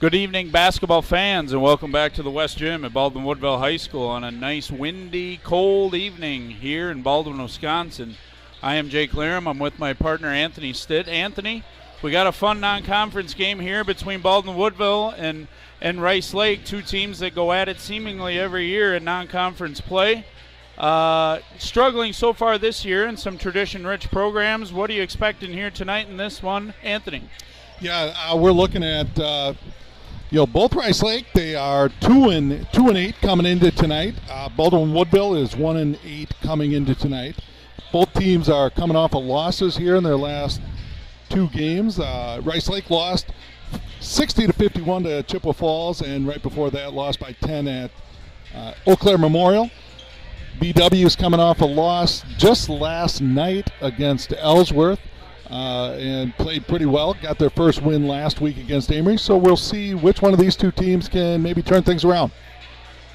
Good evening, basketball fans, and welcome back to the West Gym at Baldwin-Woodville High School on a nice, windy, cold evening here in Baldwin, Wisconsin. I am Jake Laram. I'm with my partner, Anthony Stitt. Anthony, we got a fun non-conference game here between Baldwin-Woodville and Rice Lake, two teams that go at it seemingly every year in non-conference play. Struggling so far this year in some tradition-rich programs. What are you expecting here tonight in this one, Anthony? Yeah, we're looking at both Rice Lake. They are 2-8 coming into tonight. Baldwin-Woodville is 1-8 coming into tonight. Both teams are coming off of losses here in their last two games. Rice Lake lost 60-51 to Chippewa Falls, and right before that, lost by 10 at Eau Claire Memorial. BW is coming off a loss just last night against Ellsworth. And played pretty well. Got their first win last week against Amory. So we'll see which one of these two teams can maybe turn things around.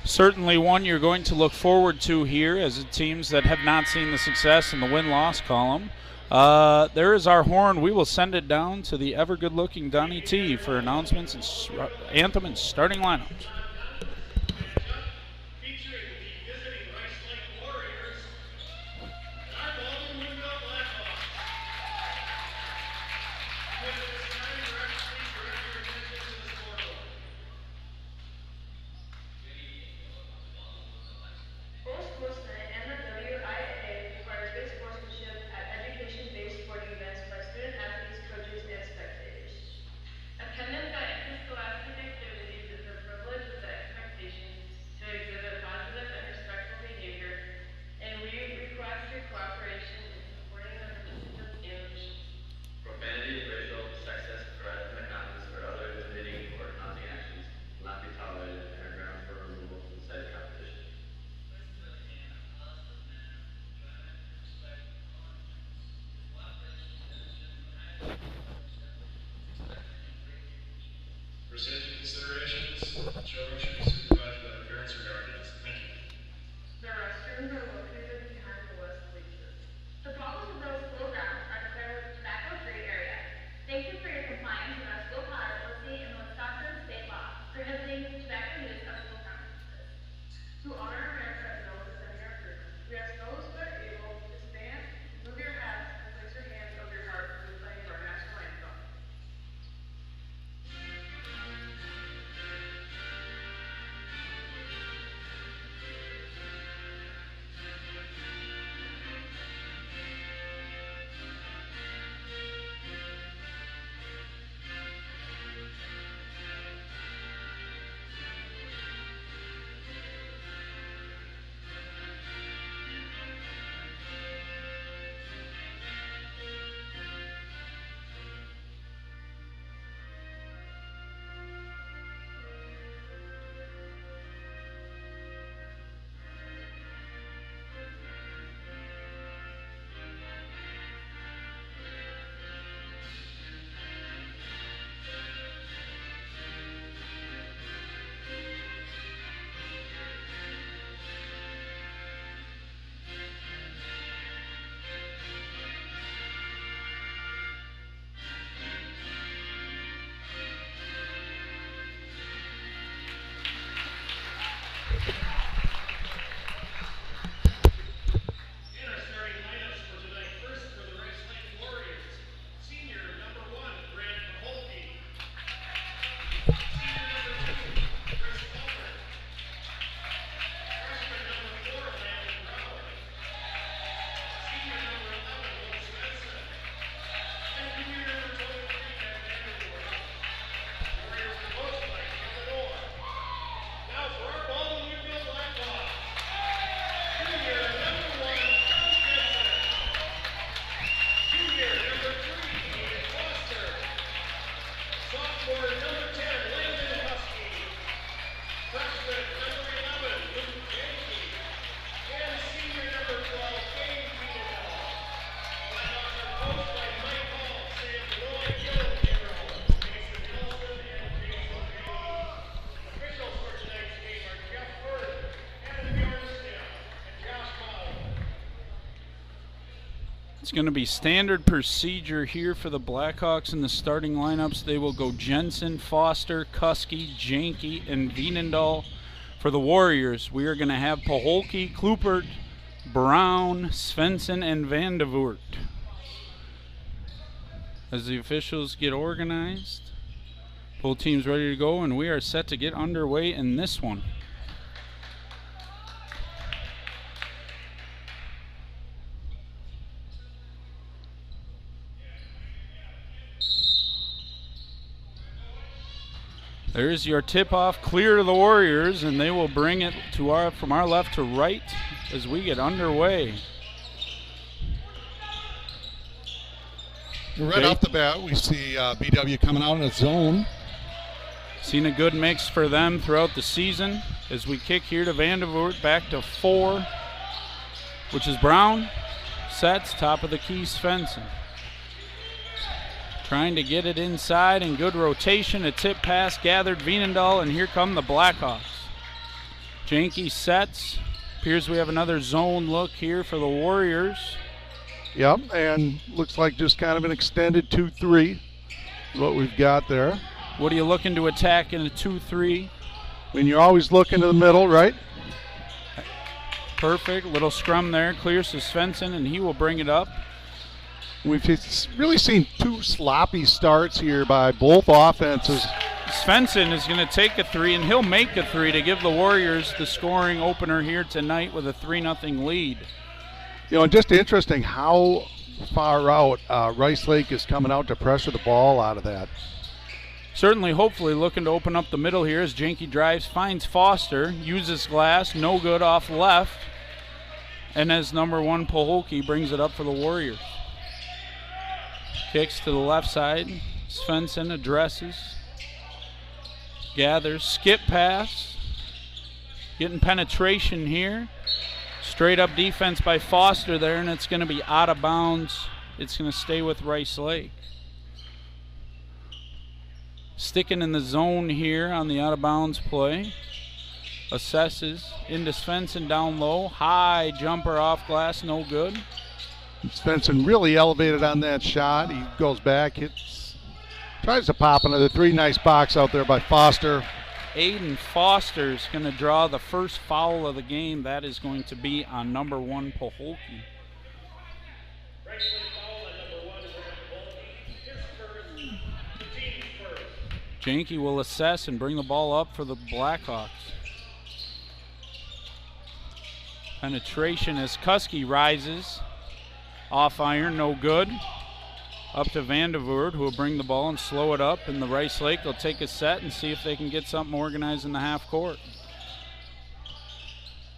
Certainly one you're going to look forward to here as teams that have not seen the success in the win-loss column. There is our horn. We will send it down to the ever good-looking Donnie T for announcements and anthem and starting lineups. For safety considerations, children should be supervised by their parents or guardians. Thank you. The restrooms are located behind the west bleachers. The Baldwin-Woodville school grounds are declared a tobacco-free area. Thank you for your compliance with our school policy and the Wisconsin state law prohibiting tobacco use on school premises. To honor our parents that know the setting our fruit, we ask those who are able to stand, move your hats, and place your hands over your heart for the playing of our national anthem. It's going to be standard procedure here for the Blackhawks in the starting lineups. They will go Jensen, Foster, Kuski, Janke, and Veenendahl. For the Warriors, we are going to have Paholke, Klupert, Brown, Svensson, and Vandevoort. As the officials get organized, both teams ready to go, and we are set to get underway in this one. There's your tip-off clear to the Warriors, and they will bring it to from our left to right as we get underway. Right off the bat, we see BW coming out in a zone. Seen a good mix for them throughout the season as we kick here to Vandevoort, back to 4, which is Brown. Sets, top of the key, Svensson. Trying to get it inside and good rotation. A tip pass gathered Veenendahl, and here come the Blackhawks. Janke sets. Appears we have another zone look here for the Warriors. Yep, and looks like just kind of an extended 2-3, what we've got there. What are you looking to attack in a 2-3? I mean, you're always looking to the middle, right? Perfect. Little scrum there. Clears to Svensson, and he will bring it up. We've really seen 2 sloppy starts here by both offenses. Svensson is going to take a 3, and he'll make a 3 to give the Warriors the scoring opener here tonight with a 3-0 lead. You know, and just interesting how far out Rice Lake is coming out to pressure the ball out of that. Certainly, hopefully, looking to open up the middle here as Janke drives, finds Foster, uses glass, no good off left, and as number 1, Paholke brings it up for the Warriors. Kicks to the left side. Svensson addresses. Gathers. Skip pass. Getting penetration here. Straight up defense by Foster there, and it's going to be out of bounds. It's going to stay with Rice Lake. Sticking in the zone here on the out of bounds play. Assesses into Svensson down low. High jumper off glass, no good. Svensson really elevated on that shot. He goes back, tries to pop another 3. Nice box out there by Foster. Aiden Foster's going to draw the first foul of the game. That is going to be on number 1, Paholke. Janke will assess and bring the ball up for the Blackhawks. Penetration as Kuski rises. Off iron, no good. Up to Vandevoort, who will bring the ball and slow it up. And the Rice Lake will take a set and see if they can get something organized in the half court.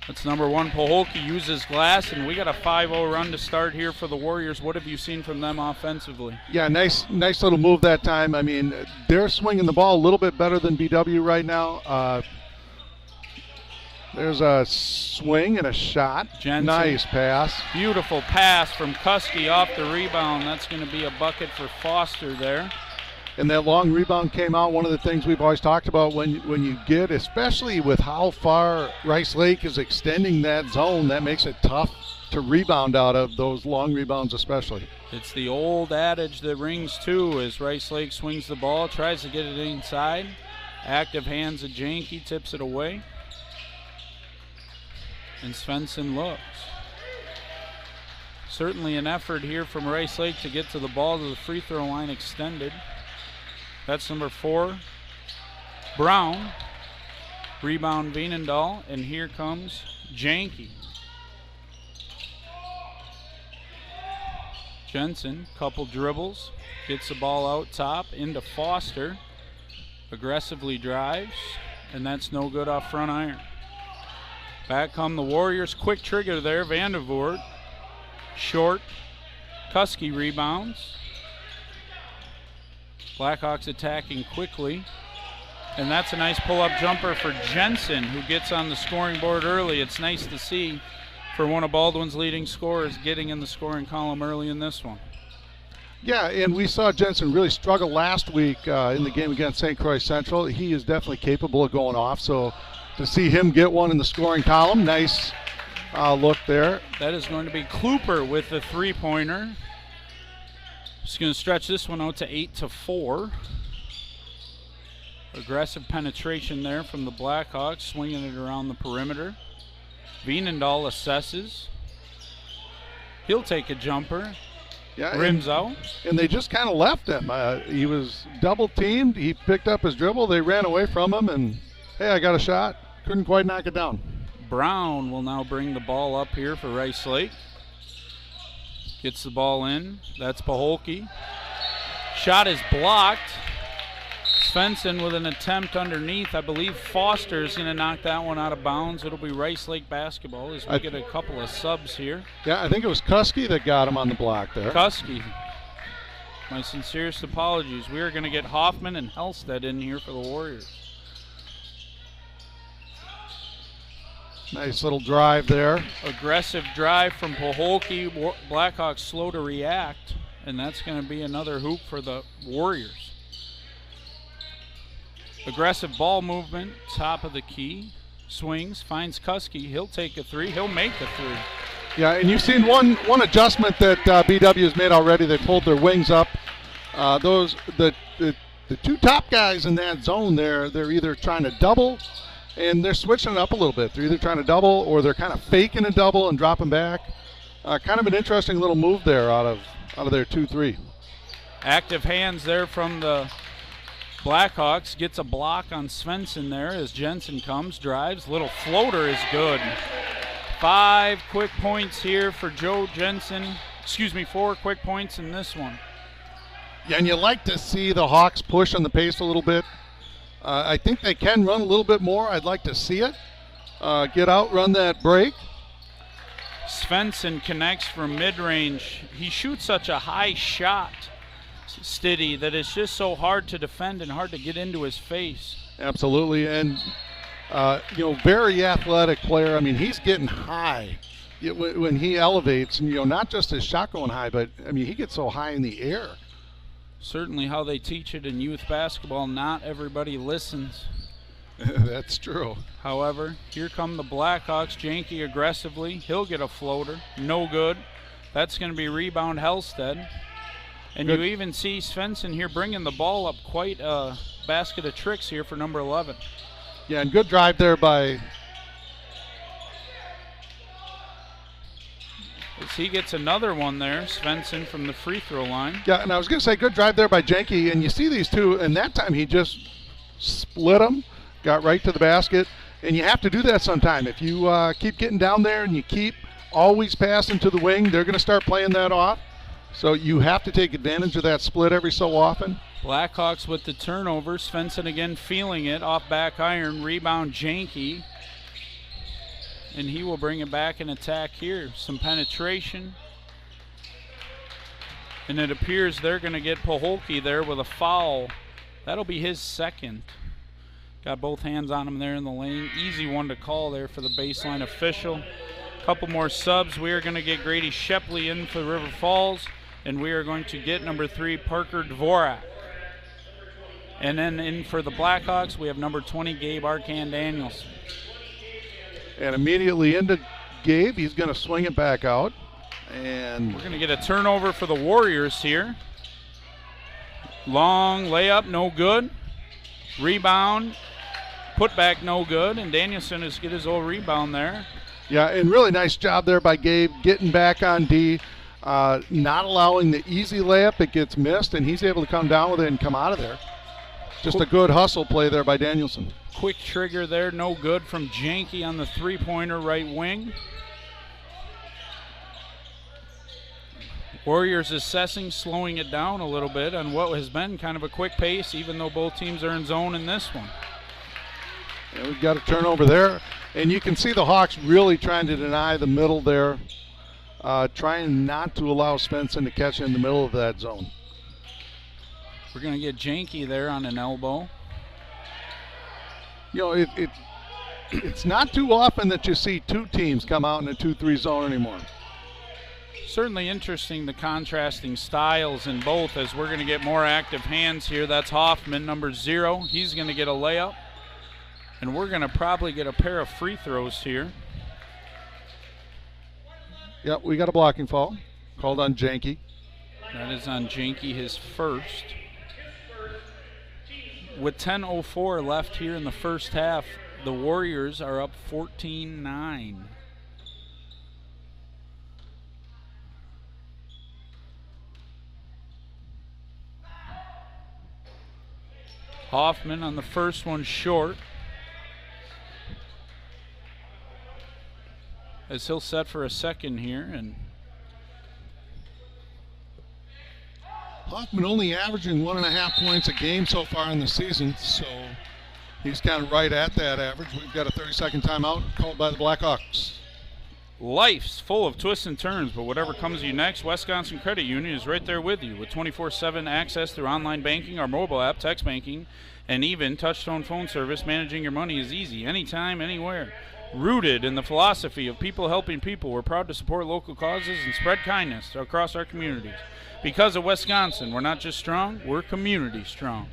That's number 1, Paholke uses glass, and we got a 5-0 run to start here for the Warriors. What have you seen from them offensively? Yeah, nice little move that time. I mean, they're swinging the ball a little bit better than BW right now. There's a swing and a shot. Jensen. Nice pass. Beautiful pass from Kuski off the rebound. That's going to be a bucket for Foster there. And that long rebound came out. One of the things we've always talked about when you get, especially with how far Rice Lake is extending that zone, that makes it tough to rebound out of those long rebounds especially. It's the old adage that rings too as Rice Lake swings the ball, tries to get it inside. Active hands of Janke, tips it away. And Svensson looks. Certainly an effort here from Rice Lake to get to the ball to the free throw line extended. That's number 4, Brown. Rebound Veenendahl, and here comes Janke. Jensen, couple dribbles, gets the ball out top into Foster. Aggressively drives, and that's no good off front iron. Back come the Warriors. Quick trigger there. Vandevoort. Short. Kuski rebounds. Blackhawks attacking quickly. And that's a nice pull-up jumper for Jensen, who gets on the scoring board early. It's nice to see for one of Baldwin's leading scorers getting in the scoring column early in this one. Yeah, and we saw Jensen really struggle last week in the game against St. Croix Central. He is definitely capable of going off, so to see him get one in the scoring column, nice look there. That is going to be Kluper with the three-pointer. Just going to stretch this one out to 8-4. Aggressive penetration there from the Blackhawks, swinging it around the perimeter. Veenendahl assesses. He'll take a jumper. Yeah, rims out. And they just kind of left him. He was double-teamed. He picked up his dribble. They ran away from him, and, hey, I got a shot. Couldn't quite knock it down. Brown will now bring the ball up here for Rice Lake. Gets the ball in. That's Paholke. Shot is blocked. Svensson with an attempt underneath. I believe Foster is going to knock that one out of bounds. It'll be Rice Lake basketball as we get a couple of subs here. Yeah, I think it was Kuski that got him on the block there. Kuski. My sincerest apologies. We are going to get Hoffman and Helsted in here for the Warriors. Nice little drive there. Aggressive drive from Paholke. Blackhawks slow to react, and that's going to be another hoop for the Warriors. Aggressive ball movement, top of the key. Swings, finds Kuski. He'll take a three. He'll make a three. Yeah, and you've seen one adjustment that BW has made already. They pulled their wings up. The two top guys in that zone there, they're either trying to double, and they're switching it up a little bit. They're either trying to double or they're kind of faking a double and dropping back. Kind of an interesting little move there out of their 2-3. Active hands there from the Blackhawks. Gets a block on Svensson there as Jensen comes, drives. Little floater is good. 5 quick points here for Joe Jensen. 4 quick points in this one. Yeah, and you like to see the Hawks push on the pace a little bit. I think they can run a little bit more. I'd like to see it. Get out, run that break. Svensson connects from mid-range. He shoots such a high shot, Stiddy, that it's just so hard to defend and hard to get into his face. Absolutely, and very athletic player. I mean, he's getting high when he elevates, and not just his shot going high, but I mean, he gets so high in the air. Certainly how they teach it in youth basketball. Not everybody listens. That's true. However, here come the Blackhawks. Janke aggressively. He'll get a floater. No good. That's going to be rebound Helsted. And good. You even see Svensson here bringing the ball up quite a basket of tricks here for number 11. Yeah, and good drive there by... As he gets another one there, Svensson from the free throw line. Yeah, and I was going to say good drive there by Janke, and you see these two, and that time he just split them, got right to the basket, and you have to do that sometime. If you keep getting down there and you keep always passing to the wing, they're going to start playing that off. So you have to take advantage of that split every so often. Blackhawks with the turnover. Svensson again feeling it off back iron. Rebound Janke. And he will bring it back in attack here. Some penetration. And it appears they're going to get Paholke there with a foul. That'll be his second. Got both hands on him there in the lane. Easy one to call there for the baseline official. Couple more subs. We are going to get Grady Shepley in for River Falls. And we are going to get number 3, Parker Dvorak. And then in for the Blackhawks, we have number 20, Gabe Arcan-Daniels. And immediately into Gabe, he's going to swing it back out. And we're going to get a turnover for the Warriors here. Long layup, no good. Rebound, put back, no good. And Danielson is get his old rebound there. Yeah, and really nice job there by Gabe, getting back on D, not allowing the easy layup. It gets missed, and he's able to come down with it and come out of there. Just a good hustle play there by Danielson. Quick trigger there, no good from Janke on the three-pointer right wing. Warriors assessing, slowing it down a little bit on what has been kind of a quick pace, even though both teams are in zone in this one. Yeah, we've got a turnover there. And you can see the Hawks really trying to deny the middle there, trying not to allow Svensson to catch in the middle of that zone. We're going to get Janke there on an elbow. It's not too often that you see two teams come out in a 2-3 zone anymore. Certainly interesting, the contrasting styles in both, as we're going to get more active hands here. That's Hoffman, number 0. He's going to get a layup. And we're going to probably get a pair of free throws here. Yep, we got a blocking foul called on Janke. That is on Janke, his first. With 10:04 left here in the first half, the Warriors are up 14-9. Hoffman on the first one short, as he'll set for a second here. And Hoffman only averaging 1.5 points a game so far in the season, so he's kind of right at that average. We've got a 30-second timeout called by the Blackhawks. life's full of twists and turns, but whatever comes to you next, Wisconsin Credit Union is right there with you with 24/7 access through online banking, our mobile app, text banking, and even touch-tone phone service. Managing your money is easy, anytime, anywhere. Rooted in the philosophy of people helping people, we're proud to support local causes and spread kindness across our communities. Because of Wisconsin, we're not just strong, we're community strong.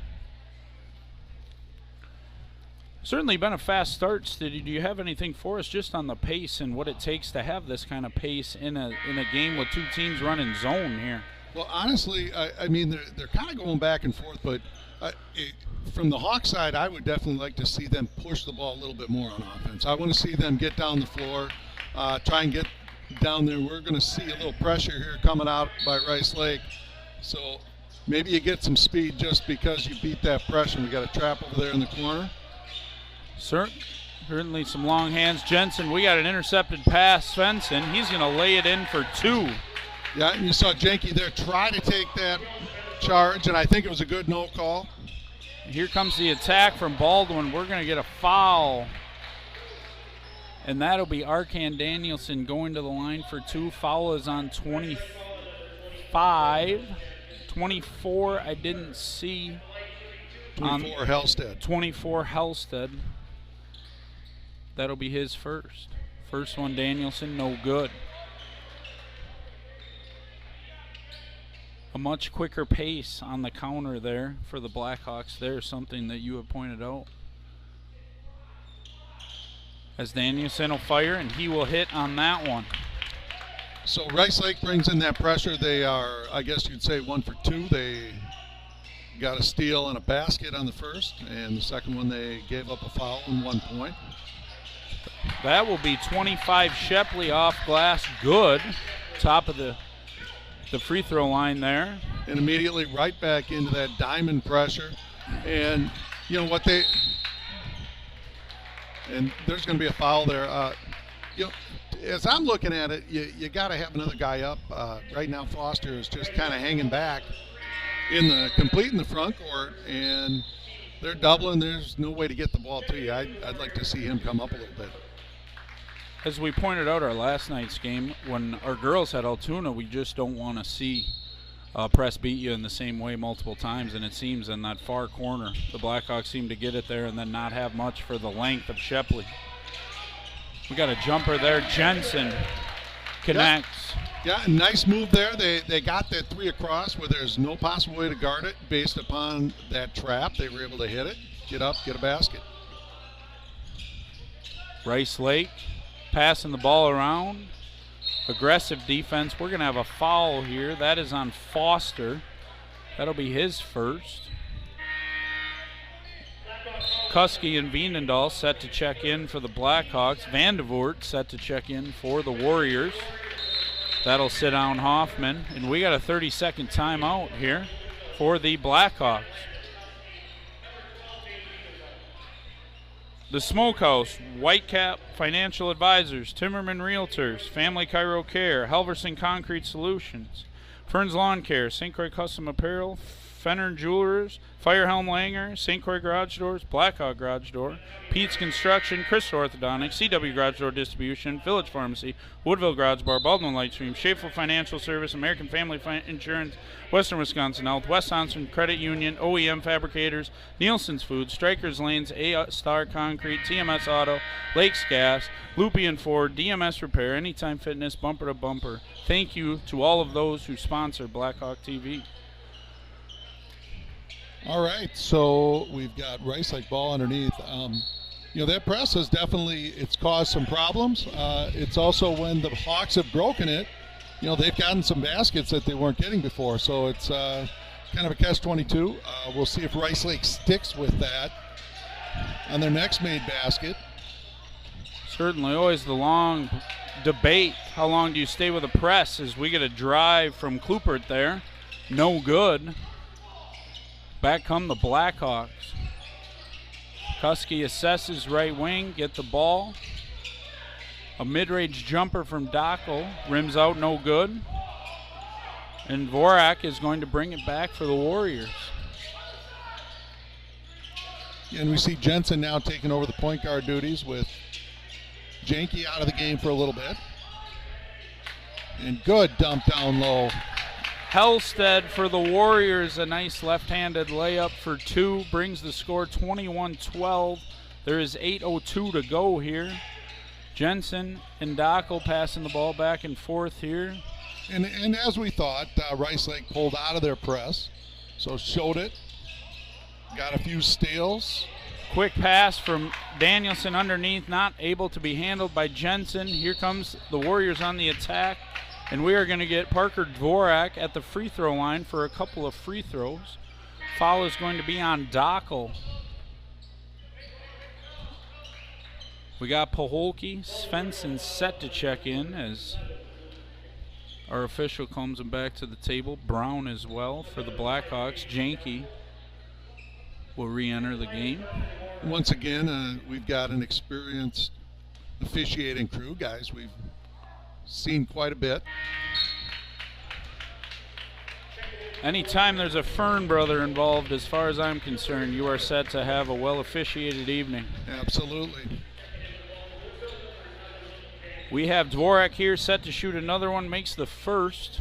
Certainly been a fast start, Stiddy. Do you have anything for us just on the pace and what it takes to have this kind of pace in a game with two teams running zone here? Well, honestly, I mean, they're kind of going back and forth, but from the Hawks side, I would definitely like to see them push the ball a little bit more on offense. I want to see them get down the floor, try and get down there. We're going to see a little pressure here coming out by Rice Lake. So maybe you get some speed just because you beat that pressure. We got a trap over there in the corner. Certainly some long hands. Jensen, we got an intercepted pass. Svensson, he's going to lay it in for two. Yeah, and you saw Janke there try to take that charge, and I think it was a good no call. Here comes the attack from Baldwin. We're going to get a foul. And that'll be Arkan Danielson going to the line for two. Foul is on 25. 24, I didn't see. 24 Hellstead. 24 Hellstead. That'll be his first. First one, Danielson, no good. A much quicker pace on the counter there for the Blackhawks. There's something that you have pointed out. As Danielson will fire, and he will hit on that one. So Rice Lake brings in that pressure. They are, I guess you'd say, 1 for 2. They got a steal and a basket on the first, and the second one they gave up a foul and 1 point. That will be 25 Shepley off glass. Good. Top of the free throw line there. And immediately right back into that diamond pressure. And you know what and there's going to be a foul there. As I'm looking at it, you got to have another guy up. Right now Foster is just kind of hanging back complete in the front court, and they're doubling. There's no way to get the ball to you. I'd like to see him come up a little bit. As we pointed out our last night's game, when our girls had Altoona, we just don't want to see press beat you in the same way multiple times, and it seems in that far corner, the Blackhawks seem to get it there and then not have much for the length of Shepley. We got a jumper there. Jensen connects. Yeah, nice move there. They got that three across where there's no possible way to guard it based upon that trap. They were able to hit it, get up, get a basket. Rice Lake passing the ball around. Aggressive defense. We're going to have a foul here. That is on Foster. That'll be his first. Kuski and Veenendahl set to check in for the Blackhawks. Vandevoort set to check in for the Warriors. That'll sit down Hoffman. And we got a 30-second timeout here for the Blackhawks. The Smokehouse, Whitecap Financial Advisors, Timmerman Realtors, Family Chiro Care, Helverson Concrete Solutions, Fern's Lawn Care, St. Croix Custom Apparel, Fenner Jewelers, Firehelm Langer, St. Croix Garage Doors, Blackhawk Garage Door, Pete's Construction, Chris Orthodontics, CW Garage Door Distribution, Village Pharmacy, Woodville Garage Bar, Baldwin Lightstream, Schaefer Financial Service, American Family Insurance, Western Wisconsin Health, Wisconsin Credit Union, OEM Fabricators, Nielsen's Foods, Strikers Lanes, A-Star Concrete, TMS Auto, Lakes Gas, Lupian Ford, DMS Repair, Anytime Fitness, Bumper to Bumper. Thank you to all of those who sponsor Blackhawk TV. All right, so we've got Rice Lake ball underneath. That press has definitely, it's caused some problems. It's also when the Hawks have broken it, they've gotten some baskets that they weren't getting before. So it's kind of a catch-22. We'll see if Rice Lake sticks with that on their next made basket. Certainly always the long debate. How long do you stay with a press as we get a drive from Klupert there? No good. Back come the Blackhawks. Kuski assesses right wing, get the ball. A mid-range jumper from Dockel, rims out, no good. And Dvorak is going to bring it back for the Warriors. And we see Jensen now taking over the point guard duties with Janke out of the game for a little bit. And good dump down low. Hellstead for the Warriors, a nice left-handed layup for two, brings the score 21-12. There is 8:02 to go here. Jensen and Dockel passing the ball back and forth here. And as we thought, Rice Lake pulled out of their press, so showed it. Got a few steals. Quick pass from Danielson underneath, not able to be handled by Jensen. Here comes the Warriors on the attack. And we are going to get Parker Dvorak at the free throw line for a couple of free throws. Foul is going to be on Dockel. We got Paholke, Svensson set to check in as our official comes back to the table. Brown as well for the Blackhawks. Janke will re-enter the game. Once again, we've got an experienced officiating crew, guys. We've seen quite a bit. Anytime there's a Fern brother involved, as far as I'm concerned, you are set to have a well-officiated evening. Absolutely. We have Dvorak here set to shoot another one, makes the first.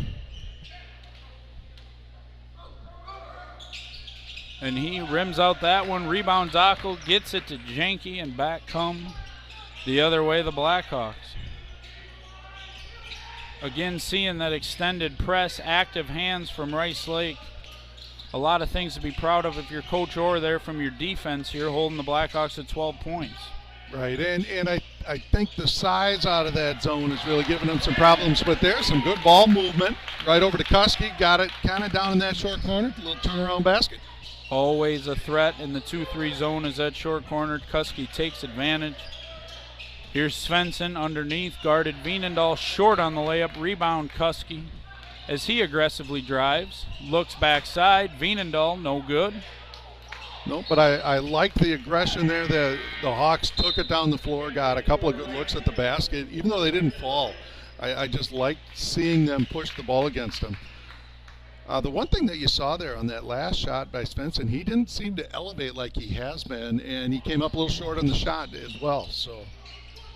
And he rims out that one, rebound Dockel, gets it to Janke, and back come the other way the Blackhawks. Again, seeing that extended press, active hands from Rice Lake. A lot of things to be proud of if you're Coach Orr there from your defense here, holding the Blackhawks at 12 points. Right, and I think the size out of that zone is really giving them some problems, but there's some good ball movement. Right over to Kuski, got it kind of down in that short corner, a little turnaround basket. Always a threat in the 2-3 zone as that short corner. Kuski takes advantage. Here's Svensson underneath, guarded Veenendahl, short on the layup, rebound Kuski as he aggressively drives, looks backside, Veenendahl, no good. No, but I like the aggression there. The Hawks took it down the floor, got a couple of good looks at the basket, even though they didn't fall. I just liked seeing them push the ball against them. The one thing that you saw there on that last shot by Svensson, he didn't seem to elevate like he has been, and he came up a little short on the shot as well. So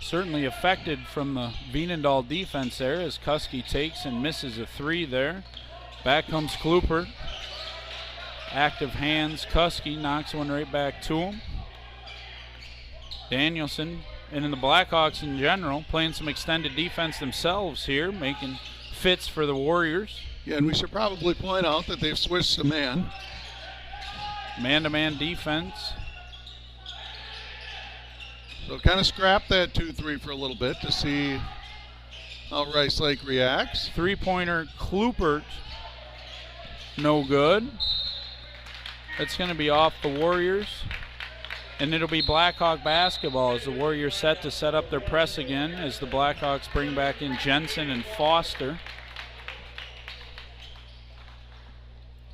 certainly affected from the Veenendahl defense there as Kuski takes and misses a three there. Back comes Klupert. Active hands, Kuski knocks one right back to him. Danielson, and in the Blackhawks in general, playing some extended defense themselves here, making fits for the Warriors. Yeah, and we should probably point out that they've switched to man. Man-to-man defense. So kind of scrap that 2-3 for a little bit to see how Rice Lake reacts. Three-pointer Klupert, no good. That's going to be off the Warriors. And it'll be Blackhawk basketball as the Warriors set up their press again as the Blackhawks bring back in Jensen and Foster.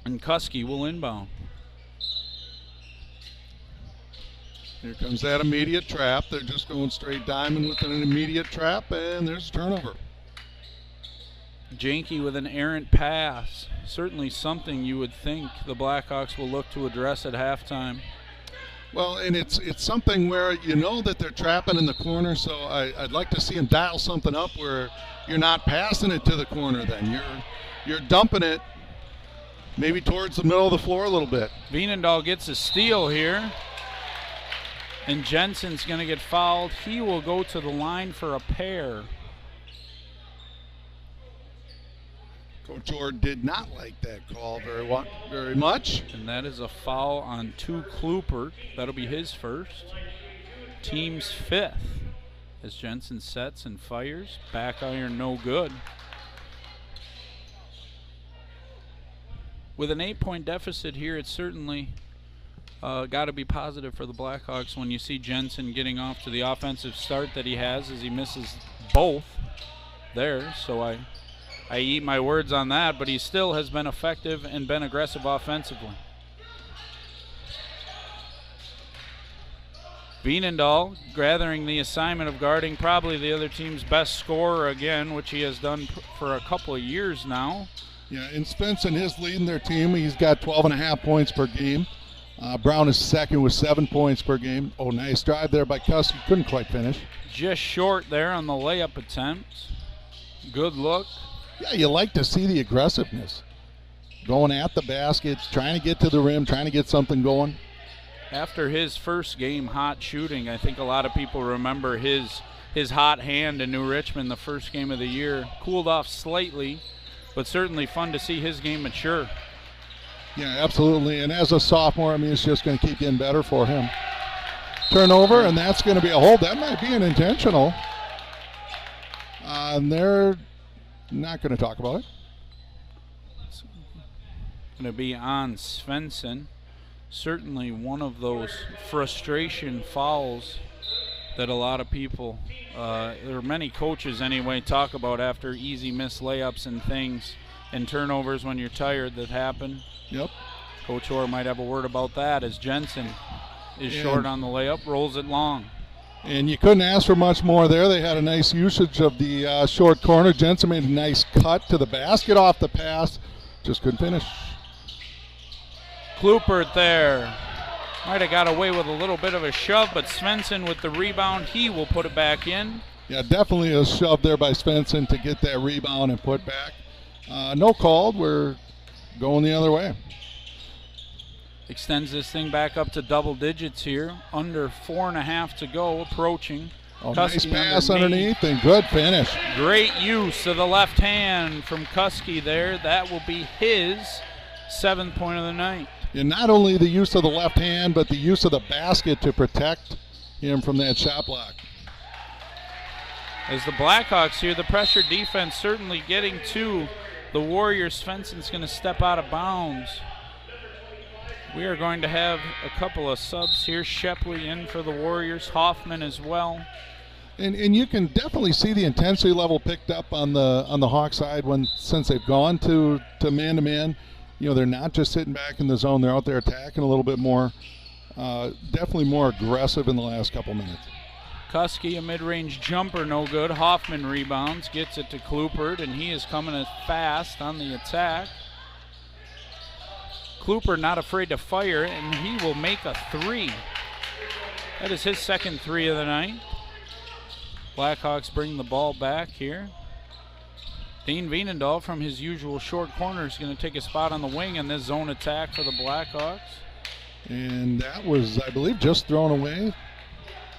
And Kuski will inbound. Here comes that immediate trap. They're just going straight diamond with an immediate trap, and there's a turnover. Janke with an errant pass. Certainly something you would think the Blackhawks will look to address at halftime. Well, and it's something where you know that they're trapping in the corner, so I'd like to see them dial something up where you're not passing it to the corner then. You're dumping it maybe towards the middle of the floor a little bit. Veenendahl gets a steal here. And Jensen's going to get fouled. He will go to the line for a pair. Coach Orr did not like that call very much. And that is a foul on Klupert. That'll be his first. team's 5th. As Jensen sets and fires. Back iron no good. With an 8-point deficit here, it's certainly got to be positive for the Blackhawks when you see Jensen getting off to the offensive start that he has, as he misses both there. So I eat my words on that, but he still has been effective and been aggressive offensively. Veenendahl gathering the assignment of guarding probably the other team's best scorer again, which he has done for a couple of years now. Yeah, and Svensson is leading their team. He's got 12.5 points per game. Brown is second with 7 points per game. Oh, nice drive there by Kuski. Couldn't quite finish. Just short there on the layup attempt. Good look. Yeah, you like to see the aggressiveness. Going at the basket, trying to get to the rim, trying to get something going. After his first game hot shooting, I think a lot of people remember his hot hand in New Richmond the first game of the year. Cooled off slightly, but certainly fun to see his game mature. Yeah, absolutely. And as a sophomore, I mean, it's just going to keep getting better for him. Turnover, and that's going to be a hold. That might be an intentional. And they're not going to talk about it. It's going to be on Svensson. Certainly one of those frustration fouls that a lot of people, there are many coaches anyway, talk about after easy missed layups and things and turnovers when you're tired that happen. Yep. Coach Orr might have a word about that as Jensen is short on the layup, rolls it long. And you couldn't ask for much more there. They had a nice usage of the short corner. Jensen made a nice cut to the basket off the pass. Just couldn't finish. Klupert there. Might have got away with a little bit of a shove, but Svensson with the rebound, he will put it back in. Yeah, definitely a shove there by Svensson to get that rebound and put back. No called. We're going the other way. Extends this thing back up to double digits here. Under 4.5 to go, approaching. Oh, nice pass underneath and good finish. Great use of the left hand from Kuski there. That will be his 7th point of the night. And not only the use of the left hand, but the use of the basket to protect him from that shot block. As the Blackhawks here, the pressure defense certainly getting to the Warriors. Svensson's going to step out of bounds. We are going to have a couple of subs here. Shepley in for the Warriors, Hoffman as well. And you can definitely see the intensity level picked up on the Hawk side since they've gone to man-to-man. You know, they're not just sitting back in the zone. They're out there attacking a little bit more. Definitely more aggressive in the last couple minutes. Kuski, a mid-range jumper, no good. Hoffman rebounds, gets it to Klupert, and he is coming fast on the attack. Klupert not afraid to fire, and he will make a 3. That is his 2nd 3 of the night. Blackhawks bring the ball back here. Dean Veenendahl from his usual short corner is going to take a spot on the wing in this zone attack for the Blackhawks. And that was, I believe, just thrown away.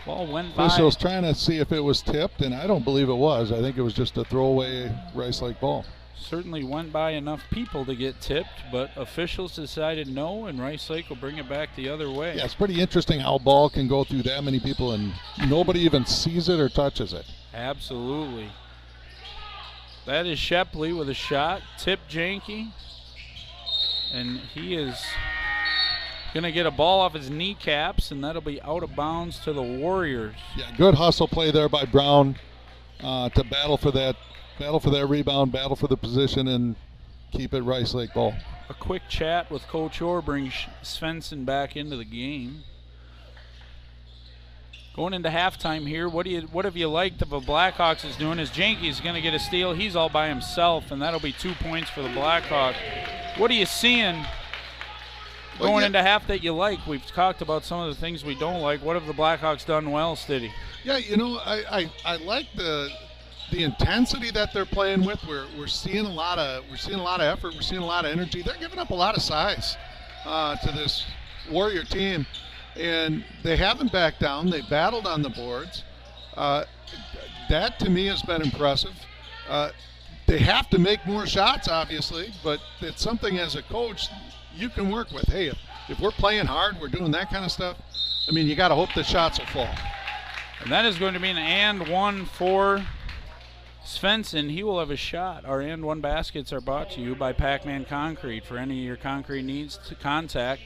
Ball went by. Officials trying to see if it was tipped, and I don't believe it was. I think it was just a throwaway Rice Lake ball. Certainly went by enough people to get tipped, but officials decided no, and Rice Lake will bring it back the other way. Yeah, it's pretty interesting how a ball can go through that many people and nobody even sees it or touches it. Absolutely. That is Shepley with a shot. Tip Janke. And he is going to get a ball off his kneecaps, and that'll be out of bounds to the Warriors. Yeah, good hustle play there by Brown to battle for that rebound, battle for the position, and keep it Rice Lake ball. A quick chat with Coach Orr brings Svensson back into the game. Going into halftime here, what have you liked of what Blackhawks is doing? As Janke's going to get a steal, he's all by himself, and that'll be 2 points for the Blackhawks. What are you seeing going into half that you like? We've talked about some of the things we don't like. What have the Blackhawks done well, Stiddy? Yeah, you know, I like the intensity that they're playing with. We're seeing a lot of effort. We're seeing a lot of energy. They're giving up a lot of size to this Warrior team. And they haven't backed down. They battled on the boards. That, to me, has been impressive. They have to make more shots, obviously, but it's something as a coach you can work with. Hey, if we're playing hard, we're doing that kind of stuff, I mean, you got to hope the shots will fall. And that is going to be an and one for Svensson. He will have a shot. Our and one baskets are brought to you by Pac-Man Concrete. For any of your concrete needs, to contact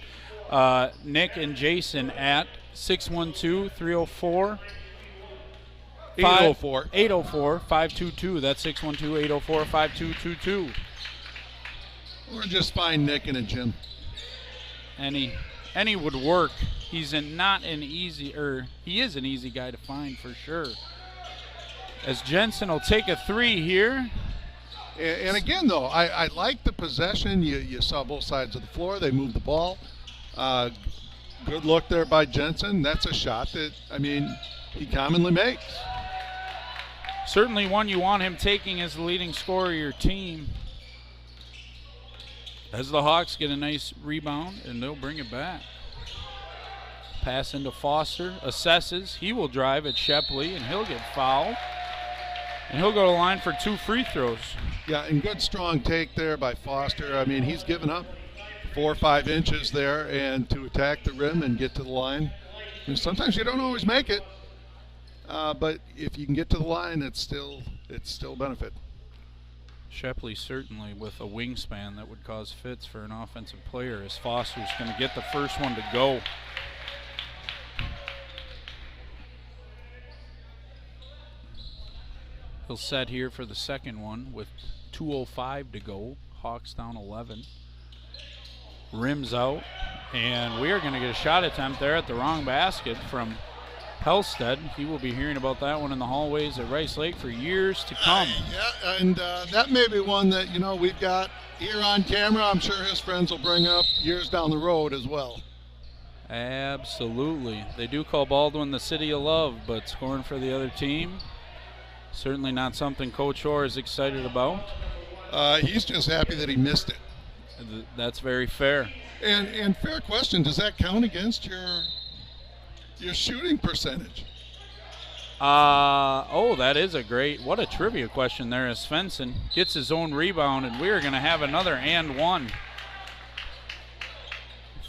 Nick and Jason at 612-304. 804-522. That's 612-804-5222. Or just find Nick in a gym. Any would work. He is an easy guy to find for sure. As Jensen will take a three here. And again, though, I like the possession. You saw both sides of the floor. They moved the ball. Good look there by Jensen. That's a shot that, he commonly makes. Certainly one you want him taking as the leading scorer of your team. As the Hawks get a nice rebound, and they'll bring it back. Pass into Foster, assesses. He will drive at Shepley, and he'll get fouled. And he'll go to the line for 2 free throws. Yeah, and good strong take there by Foster. He's given up 4 or 5 inches there, and to attack the rim and get to the line. And sometimes you don't always make it, but if you can get to the line, it's still a benefit. Shepley certainly with a wingspan that would cause fits for an offensive player, as Foster's going to get the first one to go. He'll set here for the second one with 2:05 to go. Hawks down 11. Rims out, and we are going to get a shot attempt there at the wrong basket from Helsted. He will be hearing about that one in the hallways at Rice Lake for years to come. Yeah, and that may be one that, we've got here on camera. I'm sure his friends will bring up years down the road as well. Absolutely. They do call Baldwin the city of love, but scoring for the other team, certainly not something Coach Orr is excited about. He's just happy that he missed it. That's very fair. And fair question, does that count against your shooting percentage? That is what a trivia question there, as Svensson gets his own rebound, and we are going to have another and one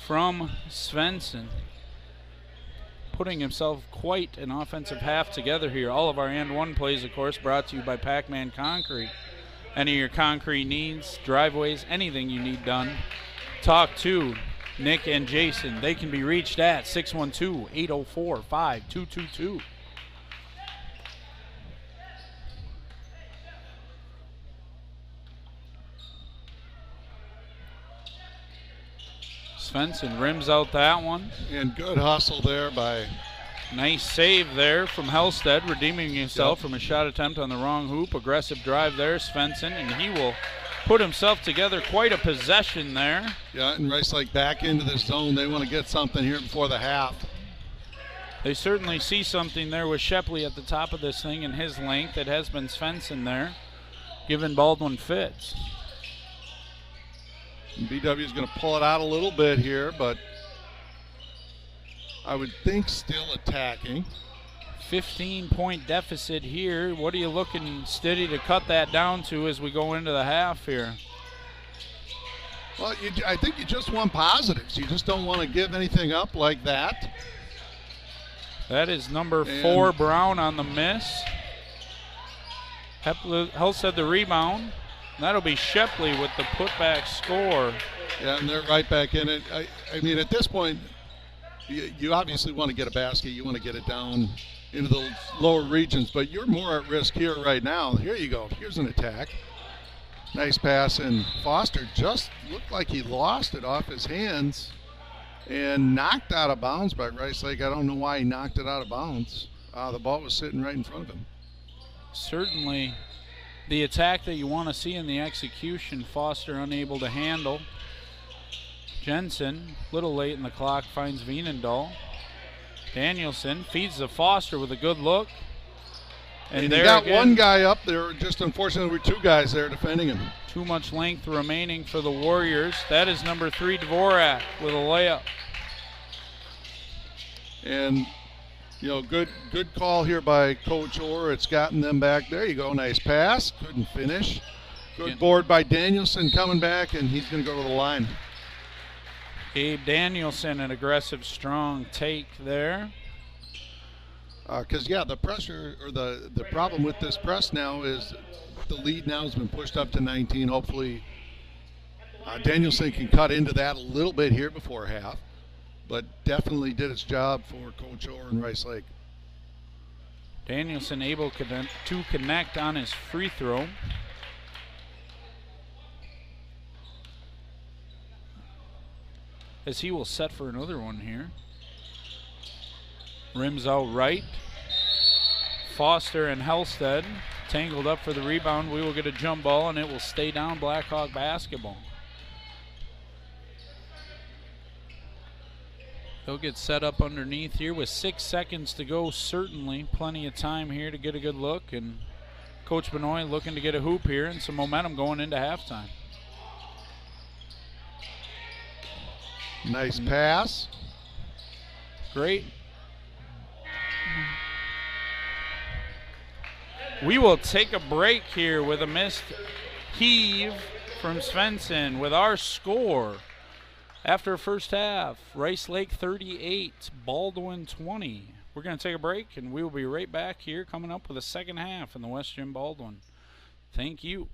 from Svensson, putting himself quite an offensive half together here. All of our and one plays, of course, brought to you by Pac-Man Concrete. Any of your concrete needs, driveways, anything you need done, talk to Nick and Jason. They can be reached at 612-804-5222. Svensson rims out that one. And good hustle there by... Nice save there from Helsted, redeeming himself from a shot attempt on the wrong hoop. Aggressive drive there, Svensson, and he will put himself together. Quite a possession there. Yeah, and Rice Lake back into the zone. They want to get something here before the half. They certainly see something there with Shepley at the top of this thing and his length. It has been Svensson there, giving Baldwin fits. And BW is going to pull it out a little bit here, but I would think still attacking. 15-point deficit here. What are you looking steady to cut that down to as we go into the half here? Well, I think you just want positives. You just don't want to give anything up like that. That is number 4, Brown, on the miss. Helsted the rebound. That'll be Shepley with the putback score. Yeah, and they're right back in it. I mean, at this point, you obviously want to get a basket. You want to get it down into the lower regions, but you're more at risk here right now. Here you go. Here's an attack. Nice pass, and Foster just looked like he lost it off his hands and knocked out of bounds by Rice Lake. I don't know why he knocked it out of bounds. The ball was sitting right in front of him. Certainly the attack that you want to see in the execution. Foster unable to handle. Jensen, a little late in the clock, finds Veenendahl. Danielson feeds to Foster with a good look. And you got one guy up there, just unfortunately with 2 guys there defending him. Too much length remaining for the Warriors. That is number 3, Dvorak, with a layup. And, good call here by Coach Orr. It's gotten them back. There you go, nice pass. Couldn't finish. Good board by Danielson coming back, and he's going to go to the line. Gabe Danielson, an aggressive, strong take there. Because the pressure or the problem with this press now is the lead now has been pushed up to 19. Hopefully, Danielson can cut into that a little bit here before half, but definitely did its job for Coach Orr and Rice Lake. Danielson able to connect on his free throw. As he will set for another one here. Rims out right. Foster and Helsted tangled up for the rebound. We will get a jump ball and it will stay down Blackhawk basketball. They'll get set up underneath here with 6 seconds to go. Certainly plenty of time here to get a good look. And Coach Benoit looking to get a hoop here and some momentum going into halftime. Nice pass. Great. We will take a break here with a missed heave from Svensson with our score. After first half, Rice Lake 38, Baldwin 20. We're going to take a break, and we will be right back here coming up with the second half in the West Gym Baldwin. Thank you.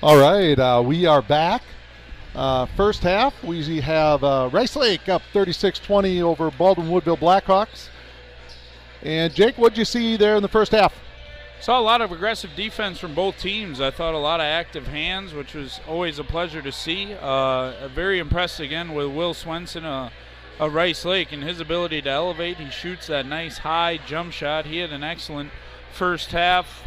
All right, we are back. First half, we have Rice Lake up 36-20 over Baldwin-Woodville Blackhawks. And Jake, what did you see there in the first half? Saw a lot of aggressive defense from both teams. I thought a lot of active hands, which was always a pleasure to see. Very impressed again with Will Swenson of Rice Lake and his ability to elevate. He shoots that nice high jump shot. He had an excellent first half.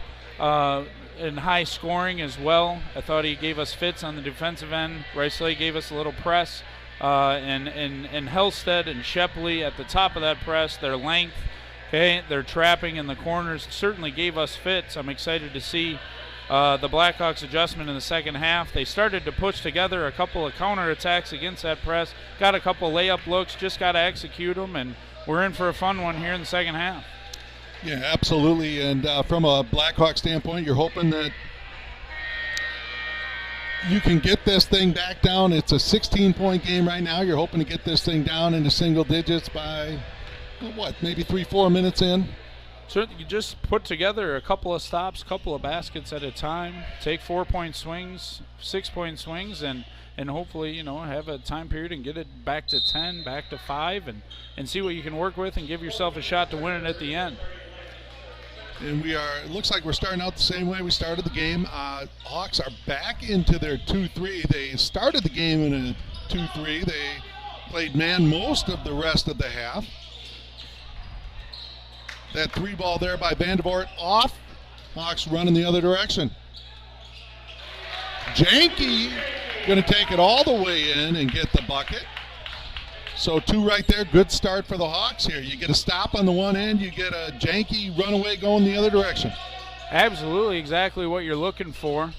And high scoring as well. I thought he gave us fits on the defensive end. Rice Lake gave us a little press. And Helsted and Shepley at the top of that press, their length, okay, their trapping in the corners certainly gave us fits. I'm excited to see the Blackhawks adjustment in the second half. They started to push together a couple of counterattacks against that press, got a couple layup looks, just got to execute them, and we're in for a fun one here in the second half. Yeah, absolutely. And from a Blackhawk standpoint, you're hoping that you can get this thing back down. It's a 16-point game right now. You're hoping to get this thing down into single digits by, maybe 3-4 minutes in? Certainly, you just put together a couple of stops, couple of baskets at a time, take 4-point swings, 6-point swings, and hopefully, have a time period and get it back to 10, back to 5, and see what you can work with and give yourself a shot to win it at the end. And it looks like we're starting out the same way we started the game. Hawks are back into their 2-3. They started the game in a 2-3. They played man most of the rest of the half. That 3 ball there by Vandervoort off. Hawks running the other direction. Janke going to take it all the way in and get the bucket. So 2 right there, good start for the Hawks here. You get a stop on the one end, you get a janky runaway going the other direction. Absolutely, exactly what you're looking for.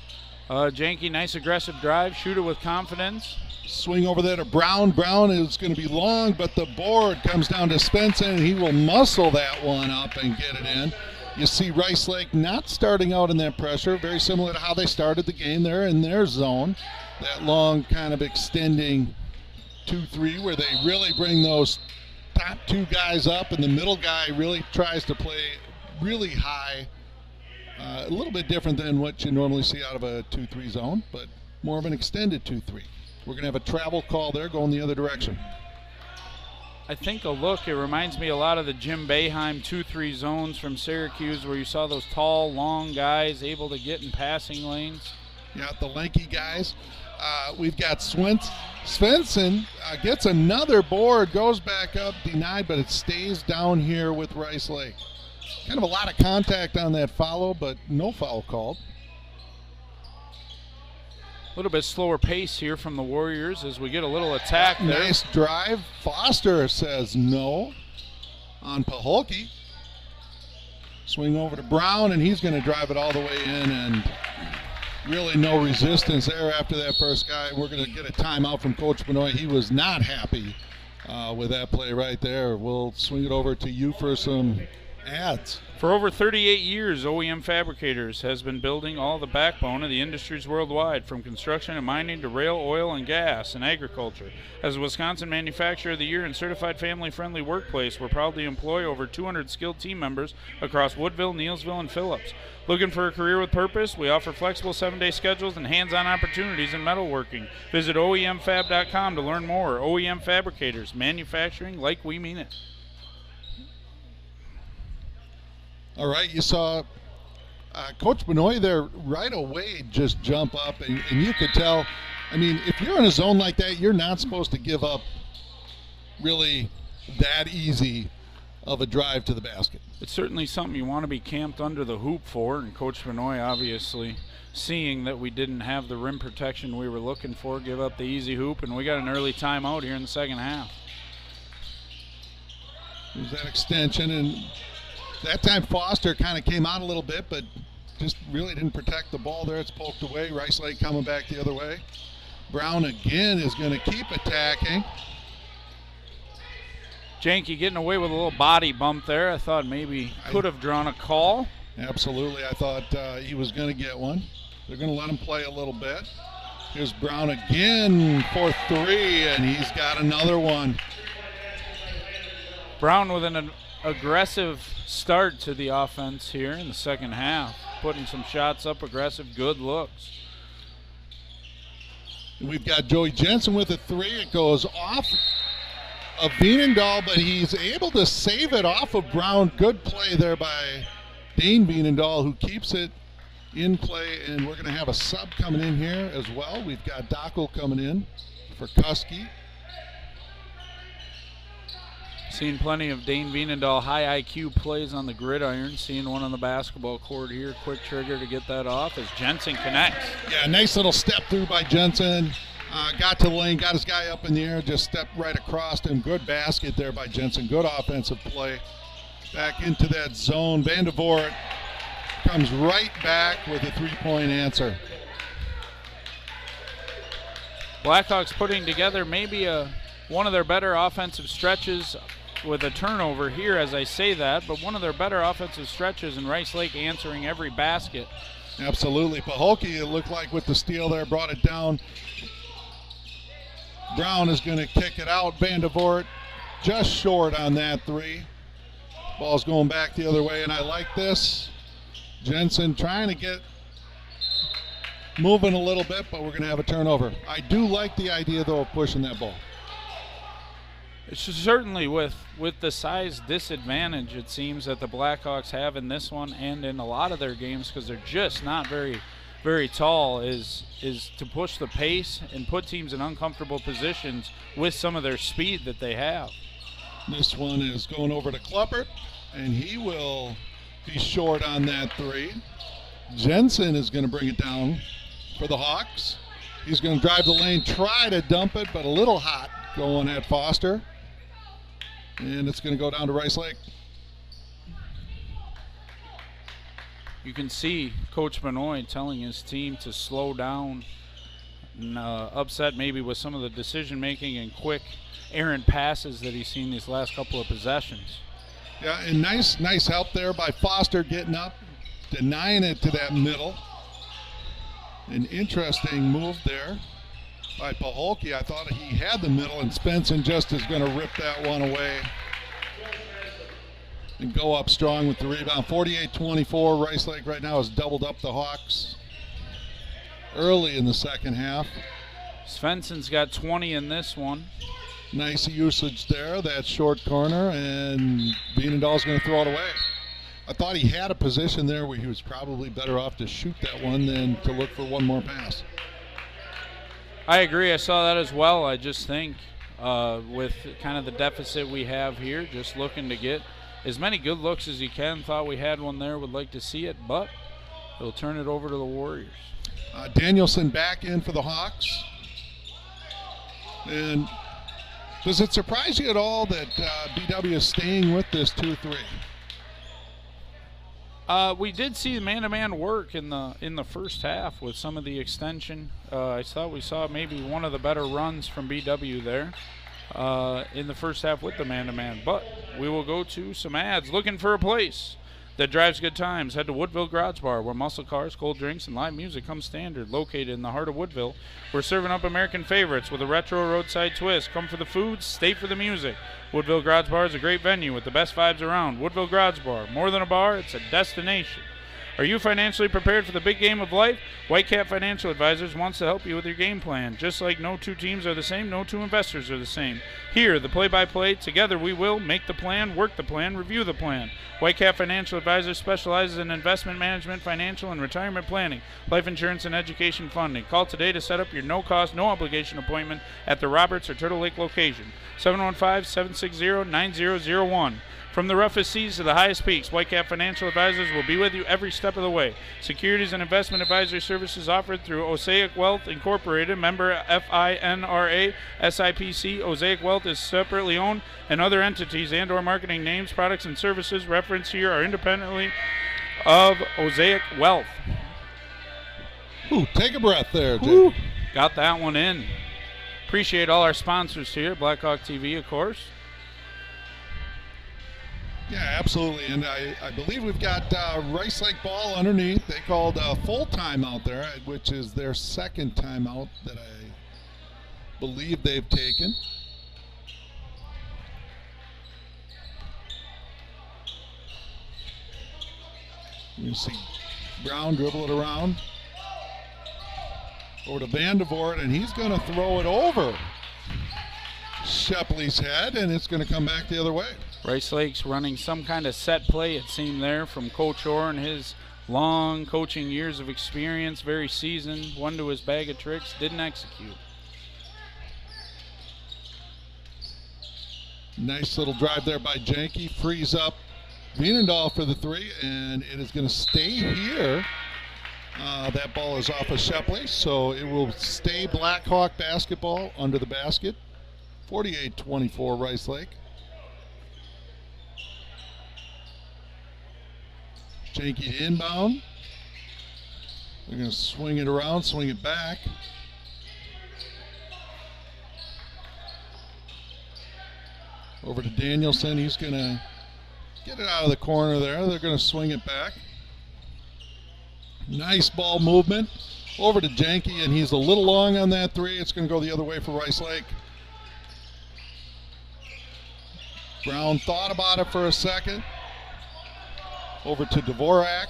Janky, nice aggressive drive, shoot it with confidence. Swing over there to Brown. Brown is going to be long, but the board comes down to Spencer, and he will muscle that one up and get it in. You see Rice Lake not starting out in that pressure, very similar to how they started the game there in their zone. That long kind of extending 2-3 where they really bring those top 2 guys up, and the middle guy really tries to play really high. A little bit different than what you normally see out of a 2-3 zone, but more of an extended 2-3. We're going to have a travel call there going the other direction. I think a look, it reminds me a lot of the Jim Boeheim 2-3 zones from Syracuse where you saw those tall, long guys able to get in passing lanes. Yeah, the lanky guys. We've got Svensson gets another board, goes back up, denied, but it stays down here with Rice Lake. Kind of a lot of contact on that follow, but no foul called. A little bit slower pace here from the Warriors as we get a little attack there. Nice drive. Foster says no on Paholke. Swing over to Brown, and he's going to drive it all the way in, and really no resistance there after that first guy. We're going to get a timeout from Coach Benoit. He was not happy with that play right there. We'll swing it over to you for some ads. For over 38 years, OEM Fabricators has been building all the backbone of the industries worldwide, from construction and mining to rail, oil, and gas, and agriculture. As a Wisconsin Manufacturer of the Year and certified family-friendly workplace, we're proud to employ over 200 skilled team members across Woodville, Neelsville, and Phillips. Looking for a career with purpose? We offer flexible 7-day schedules and hands-on opportunities in metalworking. Visit OEMFab.com to learn more. OEM Fabricators, manufacturing like we mean it. All right, you saw Coach Benoit there right away just jump up, and you could tell, I mean, if you're in a zone like that, you're not supposed to give up really that easy of a drive to the basket. It's certainly something you want to be camped under the hoop for, and Coach Benoit obviously seeing that we didn't have the rim protection we were looking for, give up the easy hoop, and we got an early timeout here in the second half. There's that extension, and that time Foster kind of came out a little bit, but just really didn't protect the ball there. It's poked away. Rice Lake coming back the other way. Brown again is going to keep attacking. Janke getting away with a little body bump there. I thought maybe could have drawn a call. Absolutely. I thought he was going to get one. They're going to let him play a little bit. Here's Brown again for 3, and he's got another one. Brown with an aggressive start to the offense here in the second half, putting some shots up, aggressive, good looks. We've got Joey Jensen with a three. It goes off of Veenendahl, but he's able to save it off of Brown. Good play there by Dane Veenendahl, who keeps it in play. And we're going to have a sub coming in here as well. We've got Dockel coming in for Kuski. Seen plenty of Dane Veenendahl high IQ plays on the gridiron. Seeing one on the basketball court here. Quick trigger to get that off as Jensen connects. Yeah, nice little step through by Jensen. Got to the lane, got his guy up in the air, just stepped right across him. Good basket there by Jensen. Good offensive play. Back into that zone. Vandervoort comes right back with a three-point answer. Blackhawks putting together maybe one of their better offensive stretches with a turnover here as I say that, but one of their better offensive stretches, and Rice Lake answering every basket. Absolutely. Paholke, it looked like with the steal there, brought it down. Brown is going to kick it out. Vandervoort just short on that three. Ball's going back the other way, and I like this. Jensen trying to get moving a little bit, but we're going to have a turnover. I do like the idea, though, of pushing that ball. It's certainly with the size disadvantage it seems that the Blackhawks have in this one and in a lot of their games, because they're just not very tall, is to push the pace and put teams in uncomfortable positions with some of their speed that they have. This one is going over to Kluppert, and he will be short on that three. Jensen is going to bring it down for the Hawks. He's going to drive the lane, try to dump it, but a little hot going at Foster. And it's going to go down to Rice Lake. You can see Coach Benoit telling his team to slow down and upset maybe with some of the decision-making and quick errant passes that he's seen these last couple of possessions. Yeah, and nice help there by Foster getting up, denying it to that middle. An interesting move there by Paholke. I thought he had the middle, and Svensson just is going to rip that one away and go up strong with the rebound. 48-24. Rice Lake right now has doubled up the Hawks early in the second half. Svensson's got 20 in this one. Nice usage there, that short corner, and Veenendahl's going to throw it away. I thought he had a position there where he was probably better off to shoot that one than to look for one more pass. I agree. I saw that as well. I just think with kind of the deficit we have here, just looking to get as many good looks as you can. Thought we had one there, would like to see it, but he'll turn it over to the Warriors. Danielson back in for the Hawks. And does it surprise you at all that BW is staying with this 2-3? We did see man-to-man work in the first half with some of the extension. I thought we saw maybe one of the better runs from BW there in the first half with the man-to-man. But we will go to some ads. Looking for a place that drives good times? Head to Woodville Garage Bar, where muscle cars, cold drinks, and live music come standard. Located in the heart of Woodville, we're serving up American favorites with a retro roadside twist. Come for the food, stay for the music. Woodville Garage Bar is a great venue with the best vibes around. Woodville Garage Bar, more than a bar, it's a destination. Are you financially prepared for the big game of life? Whitecap Financial Advisors wants to help you with your game plan. Just like no two teams are the same, no two investors are the same. Here, the play-by-play, together we will make the plan, work the plan, review the plan. Whitecap Financial Advisors specializes in investment management, financial, and retirement planning, life insurance, and education funding. Call today to set up your no-cost, no-obligation appointment at the Roberts or Turtle Lake location. 715-760-9001. From the roughest seas to the highest peaks, Whitecap Financial Advisors will be with you every step of the way. Securities and investment advisory services offered through Osaic Wealth Incorporated, member FINRA, SIPC. Osaic Wealth is separately owned, and other entities and or marketing names, products, and services referenced here are independently of Osaic Wealth. Ooh, take a breath there, Jake. Ooh, got that one in. Appreciate all our sponsors here, Blackhawk TV, of course. Yeah, absolutely. And I believe we've got Rice Lake ball underneath. They called a full timeout there, which is their second timeout that I believe they've taken. You see Brown dribble it around. Over to Vandervoort, and he's going to throw it over Shepley's head, and it's going to come back the other way. Rice Lake's running some kind of set play, it seemed there, from Coach Orr and his long coaching years of experience, very seasoned, one to his bag of tricks, didn't execute. Nice little drive there by Janke, frees up Vienendahl for the three, and it is going to stay here. That ball is off of Shepley, so it will stay Blackhawk basketball under the basket. 48-24 Rice Lake. Janke inbound. They're going to swing it around, swing it back. Over to Danielson. He's going to get it out of the corner there. They're going to swing it back. Nice ball movement. Over to Janke, and he's a little long on that three. It's going to go the other way for Rice Lake. Brown thought about it for a second. Over to Dvorak.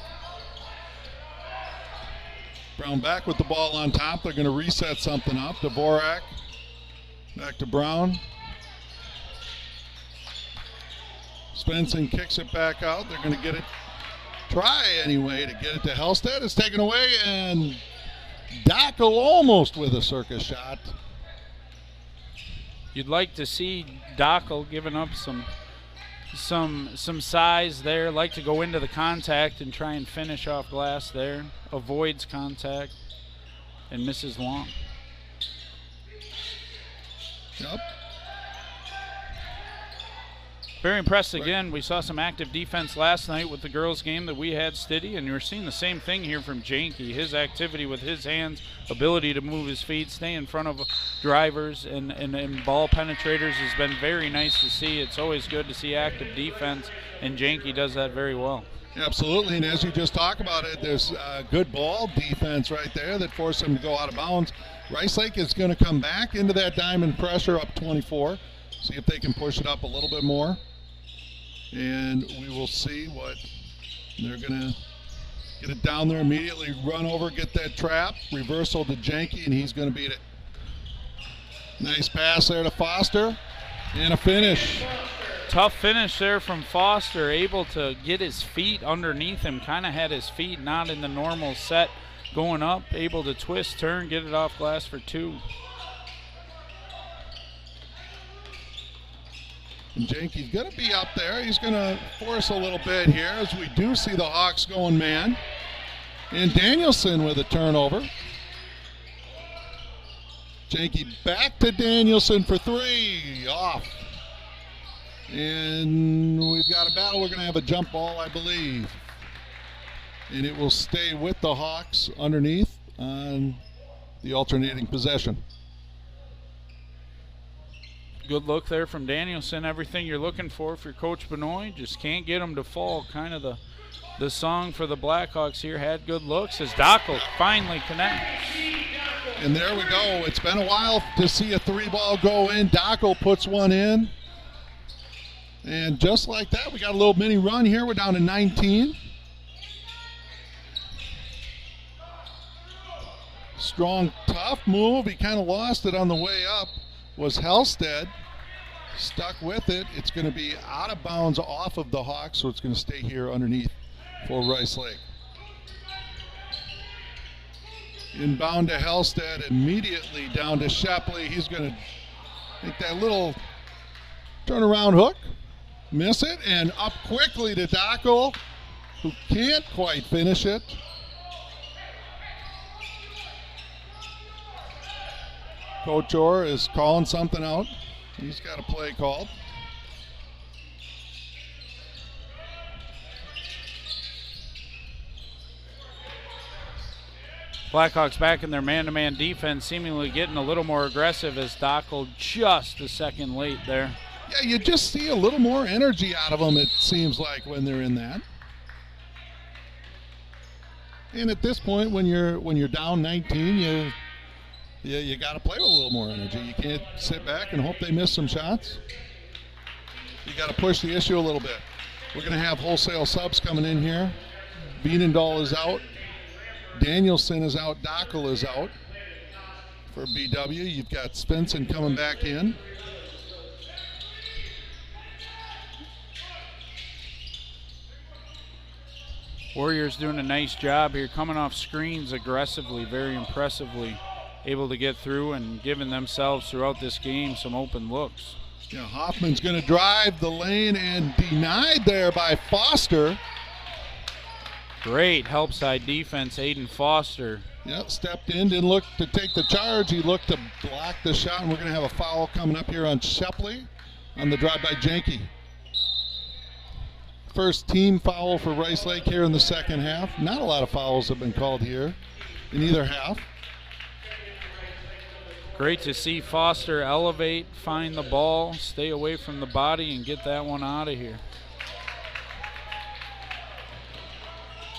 Brown back with the ball on top. They're going to reset something up. Dvorak. Back to Brown. Svensson kicks it back out. They're going to get it. Try anyway to get it to Hellstead. It's taken away, and Dockel almost with a circus shot. You'd like to see Dockel giving up some size there. Like to go into the contact and try and finish off glass there. Avoids contact and misses long. Yep. Very impressed again. We saw some active defense last night with the girls game that we had, Stiddy, and you're seeing the same thing here from Janke. His activity with his hands, ability to move his feet, stay in front of drivers and ball penetrators has been very nice to see. It's always good to see active defense, and Janke does that very well. Absolutely, and as you just talked about it, there's good ball defense right there that forced him to go out of bounds. Rice Lake is going to come back into that diamond pressure up 24. See if they can push it up a little bit more. And we will see what they're going to get it down there immediately, run over, get that trap, reversal to Janke, and he's going to beat it. Nice pass there to Foster, and a finish. Tough finish there from Foster, able to get his feet underneath him, kind of had his feet not in the normal set going up, able to twist, turn, get it off glass for two. And Janke's going to be up there. He's going to force a little bit here as we do see the Hawks going man. And Danielson with a turnover. Janke back to Danielson for three. Off. And we've got a battle. We're going to have a jump ball, I believe. And it will stay with the Hawks underneath on the alternating possession. Good look there from Danielson. Everything you're looking for if you're Coach Benoit. Just can't get him to fall. Kind of the song for the Blackhawks here. Had good looks as Dockel finally connects. And there we go. It's been a while to see a three ball go in. Dockel puts one in. And just like that, we got a little mini run here. We're down to 19. Strong, tough move. He kind of lost it on the way up. Was Hellstead. Stuck with it. It's going to be out of bounds off of the Hawks, so it's going to stay here underneath for Rice Lake. Inbound to Hellstead, immediately down to Shepley. He's going to make that little turnaround hook, miss it, and up quickly to Dockel, who can't quite finish it. Coach Orr is calling something out. He's got a play called. Blackhawks back in their man-to-man defense, seemingly getting a little more aggressive as Dockel just a second late there. Yeah, you just see a little more energy out of them, it seems like, when they're in that. And at this point, when you're down 19, you got to play with a little more energy. You can't sit back and hope they miss some shots. You got to push the issue a little bit. We're going to have wholesale subs coming in here. Vienendahl is out. Danielson is out. Dockel is out. for BW. You've got Svensson coming back in. Warriors doing a nice job here, coming off screens aggressively, very impressively, able to get through and giving themselves throughout this game some open looks. Yeah, Hoffman's going to drive the lane and denied there by Foster. Great help side defense, Aiden Foster. Yep, stepped in, didn't look to take the charge. He looked to block the shot, and we're going to have a foul coming up here on Shepley on the drive by Janke. First team foul for Rice Lake here in the second half. Not a lot of fouls have been called here in either half. Great to see Foster elevate, find the ball, stay away from the body, and get that one out of here.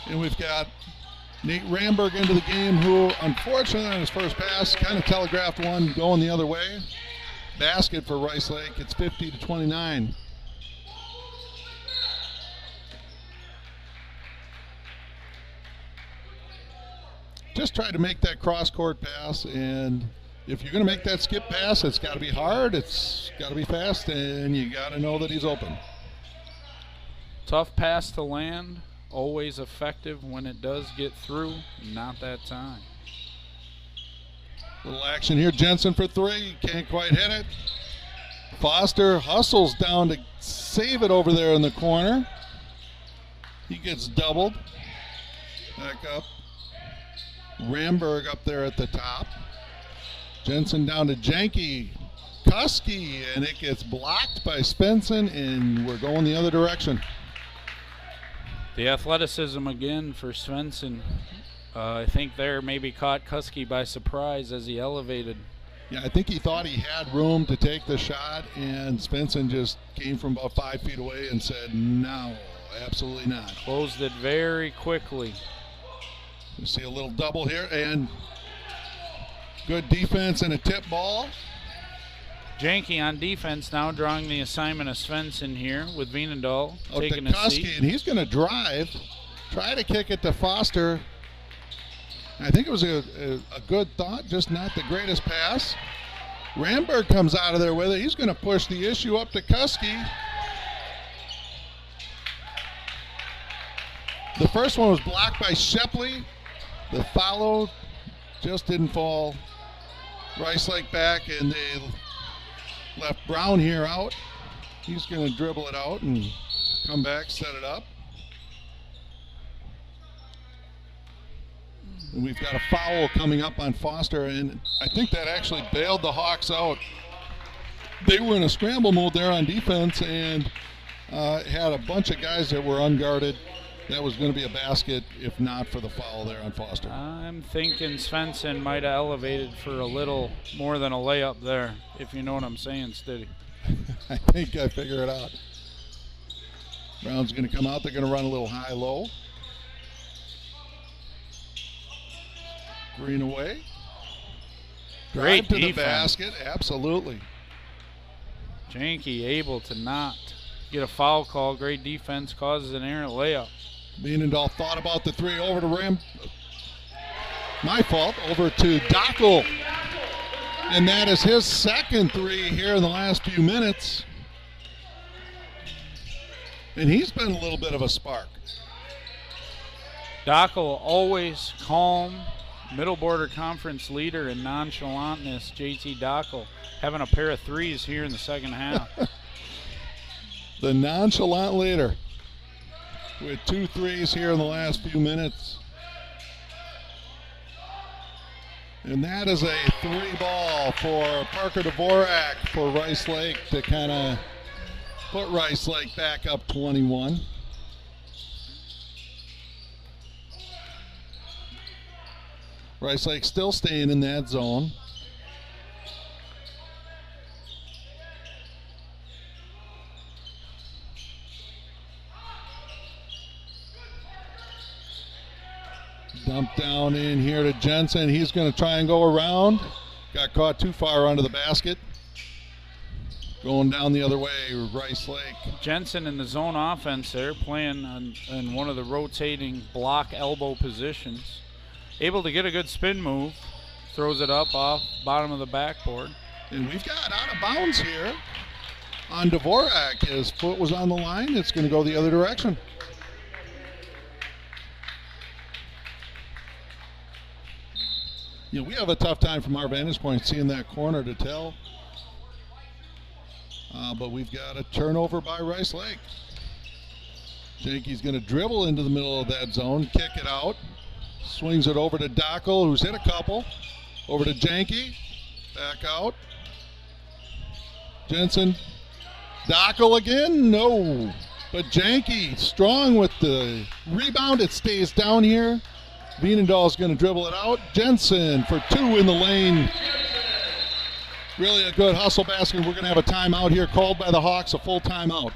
And we've got Nate Ramberg into the game, who unfortunately on his first pass kind of telegraphed one going the other way. Basket for Rice Lake. It's 50-29. Just tried to make that cross-court pass, and if you're going to make that skip pass, it's got to be hard, it's got to be fast, and you got to know that he's open. Tough pass to land, always effective when it does get through, not that time. Little action here, Jensen for three, can't quite hit it. Foster hustles down to save it over there in the corner. He gets doubled. Back up. Ramberg up there at the top. Jensen down to Janke. Kuski, and it gets blocked by Svensson, and we're going the other direction. The athleticism again for Svensson. I think there maybe caught Kuski by surprise as he elevated. Yeah, I think he thought he had room to take the shot, and Svensson just came from about 5 feet away and said, no, absolutely not. Closed it very quickly. You see a little double here, and good defense and a tip ball. Janke on defense now drawing the assignment of Svensson here with Veenendahl taking a seat. And he's going to drive, try to kick it to Foster. I think it was a good thought, just not the greatest pass. Ramberg comes out of there with it. He's going to push the issue up to Kuski. The first one was blocked by Shepley. The follow just didn't fall. Rice Lake back, and they left Brown here out. He's going to dribble it out and come back, set it up. And we've got a foul coming up on Foster, and I think that actually bailed the Hawks out. They were in a scramble mode there on defense and had a bunch of guys that were unguarded. That was going to be a basket if not for the foul there on Foster. I'm thinking Svensson might have elevated for a little more than a layup there, if you know what I'm saying, Stiddy. I think I figure it out. Brown's going to come out. They're going to run a little high-low. Green away. Great Drive to defense. the basket. Absolutely. Janke able to not get a foul call. Great defense, causes an errant layup. Veenendahl thought about the three over to Rim. My fault. Over to Dockel. And that is his second three here in the last few minutes. And he's been a little bit of a spark. Dockel always calm, middle border conference leader in nonchalantness. JT Dockel having a pair of threes here in the second half. The nonchalant leader with 2 threes here in the last few minutes. And that is a 3-ball for Parker Dvorak for Rice Lake to kind of put Rice Lake back up 21. Rice Lake still staying in that zone. Dump down in here to Jensen. He's going to try and go around. Got caught too far under the basket. Going down the other way, Rice Lake. Jensen in the zone offense there, playing in one of the rotating block elbow positions. Able to get a good spin move. throws it up off bottom of the backboard. And we've got out of bounds here on Dvorak. His foot was on the line. It's going to go the other direction. We have a tough time from our vantage point seeing that corner to tell. But we've got a turnover by Rice Lake. Janke's going to dribble into the middle of that zone, kick it out. Swings it over to Dockel, who's hit a couple. Over to Janke. Back out. Jensen. Dockel again? No. But Janke strong with the rebound. It stays down here. Vienendahl's going to dribble it out. Jensen for 2 in the lane. Really a good hustle basket. We're going to have a timeout here called by the Hawks, a full timeout.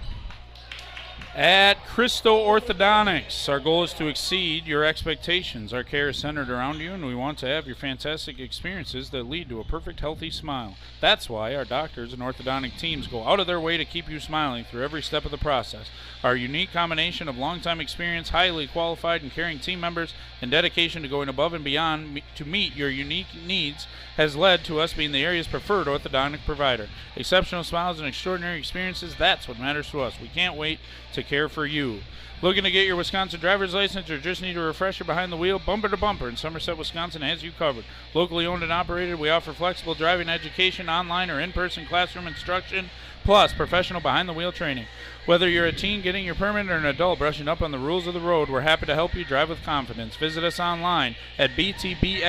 At Christo Orthodontics, our goal is to exceed your expectations. Our care is centered around you, and we want to have your fantastic experiences that lead to a perfect, healthy smile. That's why our doctors and orthodontic teams go out of their way to keep you smiling through every step of the process. Our unique combination of longtime experience, highly qualified and caring team members, and dedication to going above and beyond to meet your unique needs has led to us being the area's preferred orthodontic provider. Exceptional smiles and extraordinary experiences, that's what matters to us. We can't wait to care for you. Looking to get your Wisconsin driver's license or just need a refresher behind the wheel? Bumper to Bumper in Somerset, Wisconsin has you covered. Locally owned and operated, we offer flexible driving education, online or in-person classroom instruction, plus professional behind-the-wheel training. Whether you're a teen getting your permit or an adult brushing up on the rules of the road, we're happy to help you drive with confidence. Visit us online at btbsdllc.com.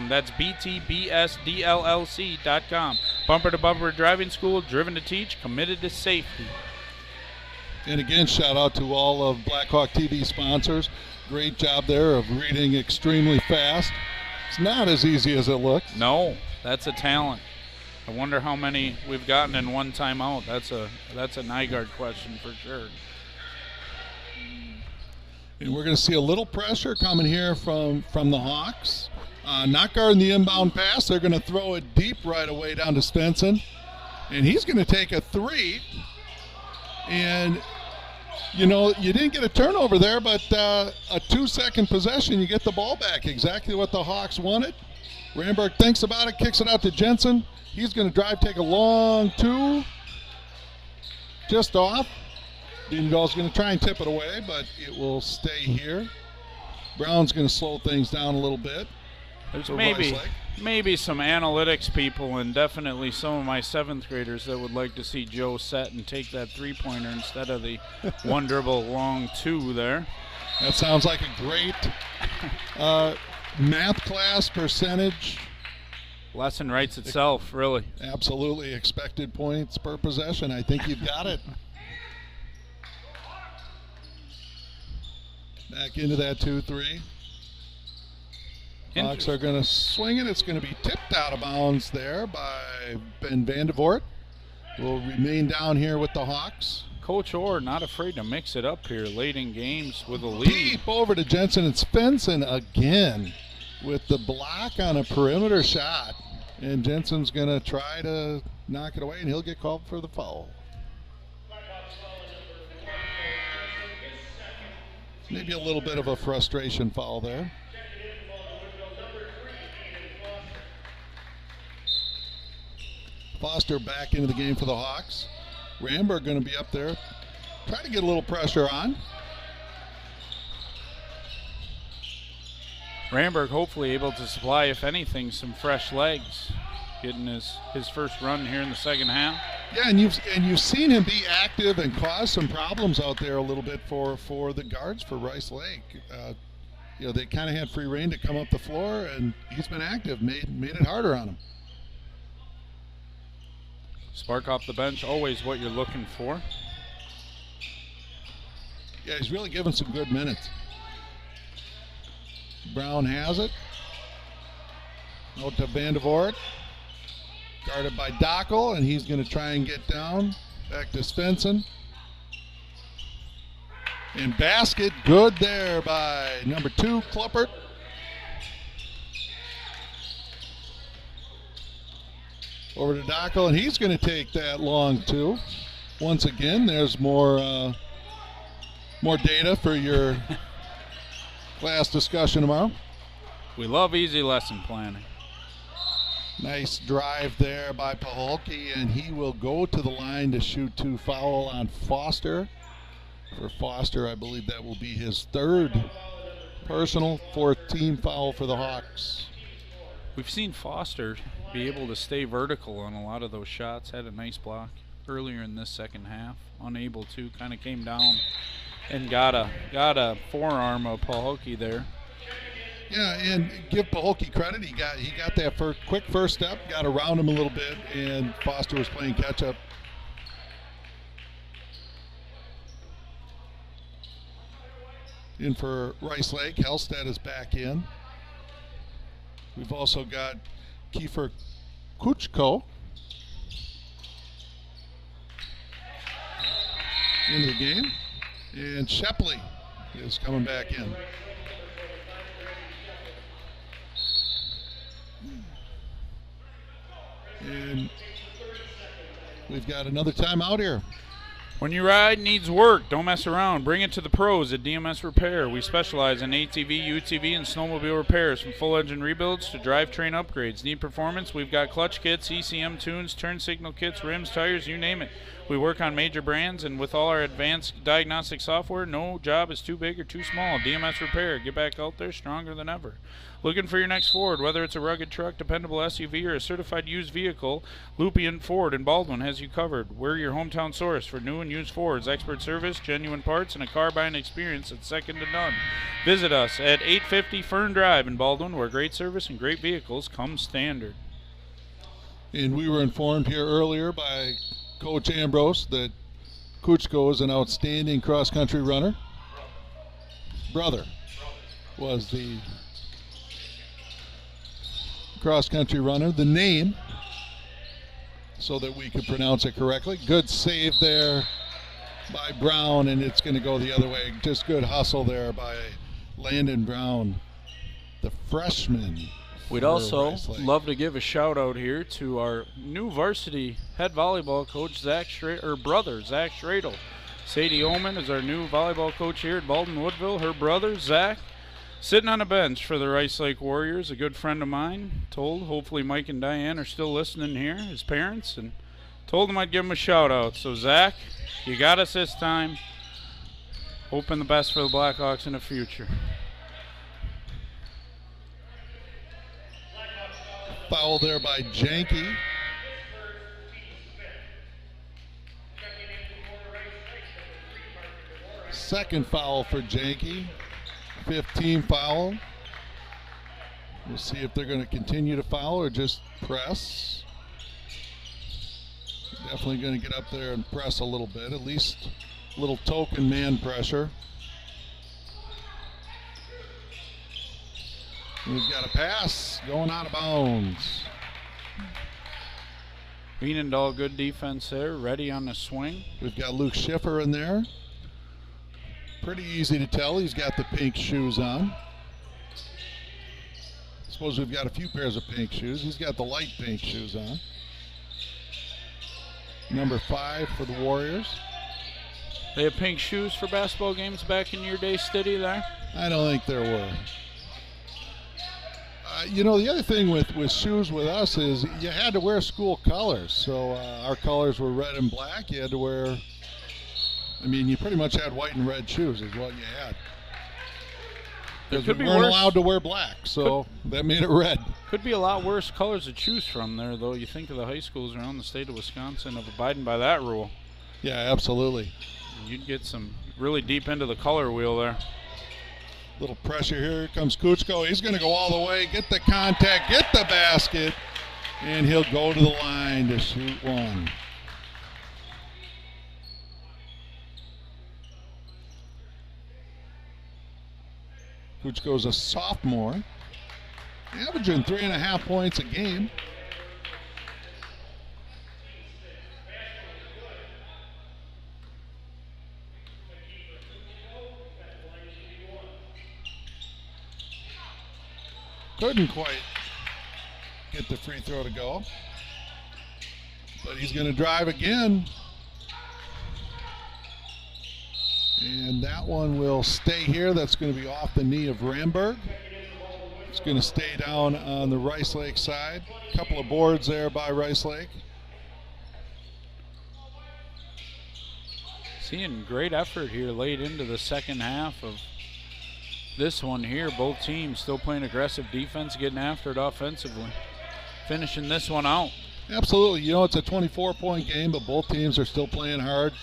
That's btbsdllc.com. Bumper to Bumper Driving School, driven to teach, committed to safety. And again, shout out to all of Blackhawk TV sponsors. Great job there of reading extremely fast. It's not as easy as it looks. No, that's a talent. I wonder how many we've gotten in one timeout. That's a Nygaard question for sure. And we're going to see a little pressure coming here from the Hawks. Not guarding the inbound pass. They're going to throw it deep right away down to Svensson. And he's going to take a 3. And, you didn't get a turnover there, but a 2-second possession, you get the ball back. Exactly what the Hawks wanted. Ramberg thinks about it, kicks it out to Jensen. He's going to drive, take a long 2. Just off. Diendahl's going to try and tip it away, but it will stay here. Brown's going to slow things down a little bit. There's maybe some analytics people and definitely some of my 7th graders that would like to see Joe set and take that 3-pointer instead of the one dribble long 2 there. That sounds like a great math class percentage. Lesson writes itself, really. Absolutely. Expected points per possession. I think you've got it. Back into that 2-3. Hawks are going to swing it. It's going to be tipped out of bounds there by Ben Vandevoort. Will remain down here with the Hawks. Coach Orr not afraid to mix it up here late in games with a lead. Deep over to Jensen and Svensson again with the block on a perimeter shot. And Jensen's going to try to knock it away, and he'll get called for the foul. Maybe a little bit of a frustration foul there. Foster back into the game for the Hawks. Ramberg going to be up there. Try to get a little pressure on. Ramberg hopefully able to supply, if anything, some fresh legs. Getting his first run here in the second half. Yeah, and you've seen him be active and cause some problems out there a little bit for the guards for Rice Lake. They kind of had free reign to come up the floor, and he's been active, made it harder on him. Spark off the bench, always what you're looking for. Yeah, he's really given some good minutes. Brown has it. Out to Vandevoort. Guarded by Dockel, and he's going to try and get down. Back to Svensson. And basket, good there by number 2, Kluppert. Over to Dockel, and he's going to take that long 2. Once again, there's more data for your class discussion tomorrow. We love easy lesson planning. Nice drive there by Paholke, and he will go to the line to shoot 2. Foul on Foster. For Foster, I believe that will be his 3rd personal, 4th team foul for the Hawks. We've seen Foster be able to stay vertical on a lot of those shots. Had a nice block earlier in this second half. Unable to, kind of came down and got a forearm of Paholke there. Yeah, and give Paholke credit. He got that quick first step, got around him a little bit, and Foster was playing catch up. In for Rice Lake, Hellstead is back in. We've also got Kiefer Kuchko into the game, and Shepley is coming back in. And we've got another timeout here. When your ride needs work, don't mess around. Bring it to the pros at DMS Repair. We specialize in ATV, UTV, and snowmobile repairs, from full engine rebuilds to drivetrain upgrades. Need performance? We've got clutch kits, ECM tunes, turn signal kits, rims, tires, you name it. We work on major brands, and with all our advanced diagnostic software, no job is too big or too small. DMS Repair. Get back out there stronger than ever. Looking for your next Ford, whether it's a rugged truck, dependable SUV, or a certified used vehicle, Lupien Ford in Baldwin has you covered. We're your hometown source for new and used Fords, expert service, genuine parts, and a car buying experience that's second to none. Visit us at 850 Fern Drive in Baldwin, where great service and great vehicles come standard. And we were informed here earlier by Coach Ambrose that Kuchko is an outstanding cross-country runner. Brother was the cross-country runner. The name, so that we could pronounce it correctly. Good save there by Brown, and it's going to go the other way. Just good hustle there by Landon Brown, the freshman. We'd also love to give a shout out here to our new varsity head volleyball coach, brother Zach Schradel. Sadie Oman is our new volleyball coach here at Baldwin-Woodville. Her brother Zach, sitting on a bench for the Rice Lake Warriors. A good friend of mine told, hopefully Mike and Diane are still listening here, his parents, and told him I'd give him a shout out. So Zach, you got us this time. Hoping the best for the Blackhawks in the future. Foul there by Janke. Second foul for Janke. 15 foul. We'll see if they're going to continue to foul or just press. Definitely going to get up there and press a little bit, at least a little token man pressure. We've got a pass going out of bounds. Wienendahl, good defense there, ready on the swing. We've got Luke Schiffer in there. Pretty easy to tell he's got the pink shoes on. I suppose we've got a few pairs of pink shoes. He's got the light pink shoes on. Number 5 for the Warriors. They have pink shoes for basketball games back in your day, Stiddy, there? I don't think there were. You know, the other thing with shoes with us is you had to wear school colors. So our colors were red and black. You had to wear, I mean, you pretty much had white and red shoes is what you had. Because we weren't allowed to wear black, so that made it red. Could be a lot worse colors to choose from there, though. You think of the high schools around the state of Wisconsin of abiding by that rule. Yeah, absolutely. You'd get some really deep into the color wheel there. Little pressure here. Here comes Kuchko. He's going to go all the way, get the contact, get the basket, and he'll go to the line to shoot one. Kuchko's a sophomore, averaging 3.5 points a game. Couldn't quite get the free throw to go. But he's going to drive again. And that one will stay here. That's going to be off the knee of Ramberg. It's going to stay down on the Rice Lake side. A couple of boards there by Rice Lake. Seeing great effort here late into the second half of this one here. Both teams still playing aggressive defense, getting after it offensively. Finishing this one out. Absolutely. You know, it's a 24-point game, but both teams are still playing hard.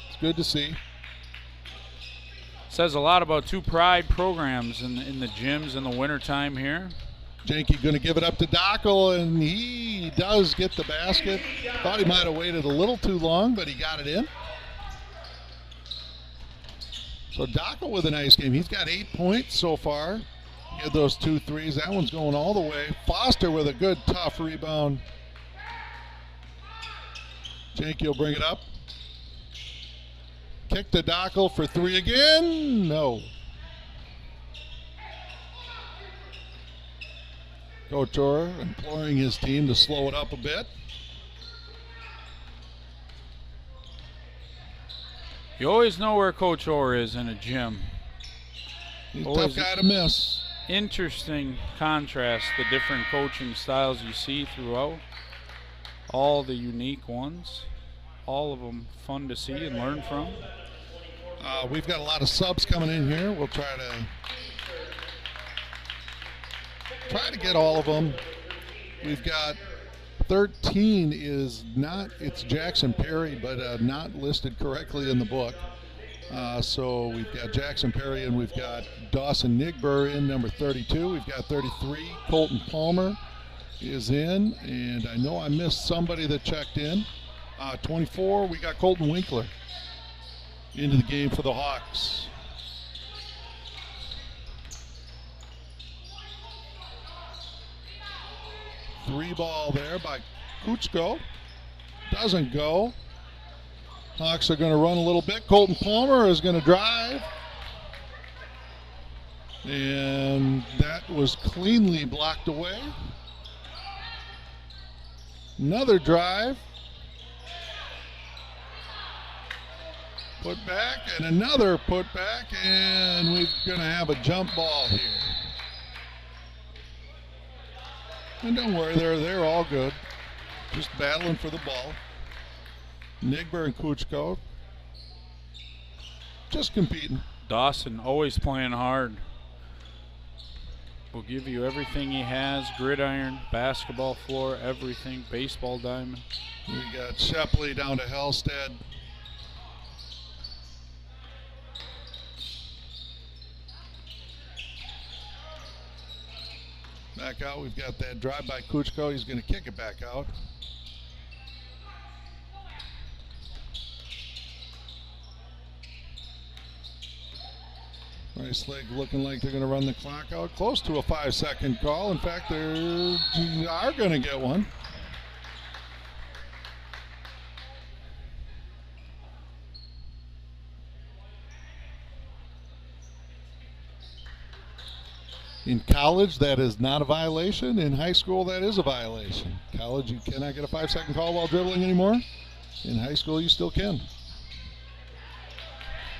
It's good to see. Says a lot about two pride programs in the gyms in the wintertime here. Janke going to give it up to Dockel, and he does get the basket. Thought he might have waited a little too long, but he got it in. So Dockel with a nice game. He's got 8 points so far. He had those 2 threes. That one's going all the way. Foster with a good, tough rebound. Janke will bring it up. Kick to Dockel for 3 again. No. Coach Orr imploring his team to slow it up a bit. You always know where Coach Orr is in a gym. He's a tough guy to miss. Interesting contrast, the different coaching styles you see throughout. All the unique ones. All of them fun to see and learn from. We've got a lot of subs coming in here. We'll try to get all of them. We've got 13 is not, it's Jackson Perry, but not listed correctly in the book. So we've got Jackson Perry and we've got Dawson Nigber in number 32. We've got 33, Colton Palmer is in, and I know I missed somebody that checked in. 24, we got Colton Winkler into the game for the Hawks. Three ball there by Kuchko. Doesn't go. Hawks are going to run a little bit. Colton Palmer is going to drive. And that was cleanly blocked away. Another drive. Put back and another put back, and we're going to have a jump ball here. And don't worry, they're all good. Just battling for the ball. Nigber and Kuchko just competing. Dawson always playing hard. Will give you everything he has, gridiron, basketball floor, everything, baseball diamond. We got Shepley down to Hellstead. Back out, we've got that drive by Kuchko. He's going to kick it back out. Rice Lake looking like they're going to run the clock out. Close to a 5-second call. In fact, they are going to get one. In college, that is not a violation. In high school, that is a violation. College, you cannot get a 5-second call while dribbling anymore. In high school, you still can.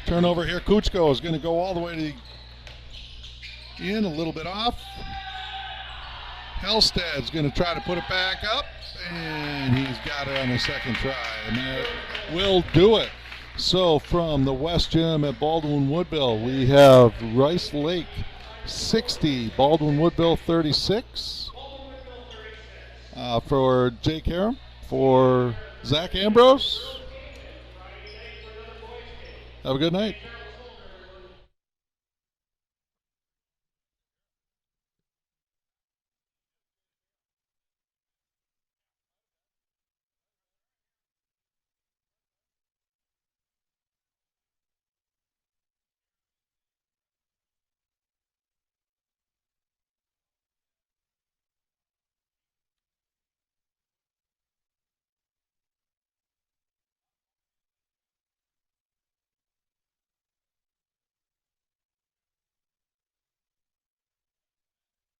Turnover here. Kuchko is going to go all the way to the in, a little bit off. Hellstad's going to try to put it back up, and he's got it on the second try, and that will do it. So from the West Gym at Baldwin-Woodville, we have Rice Lake 60, Baldwin-Woodville 36. For Jake Harum, for Zach Ambrose, have a good night.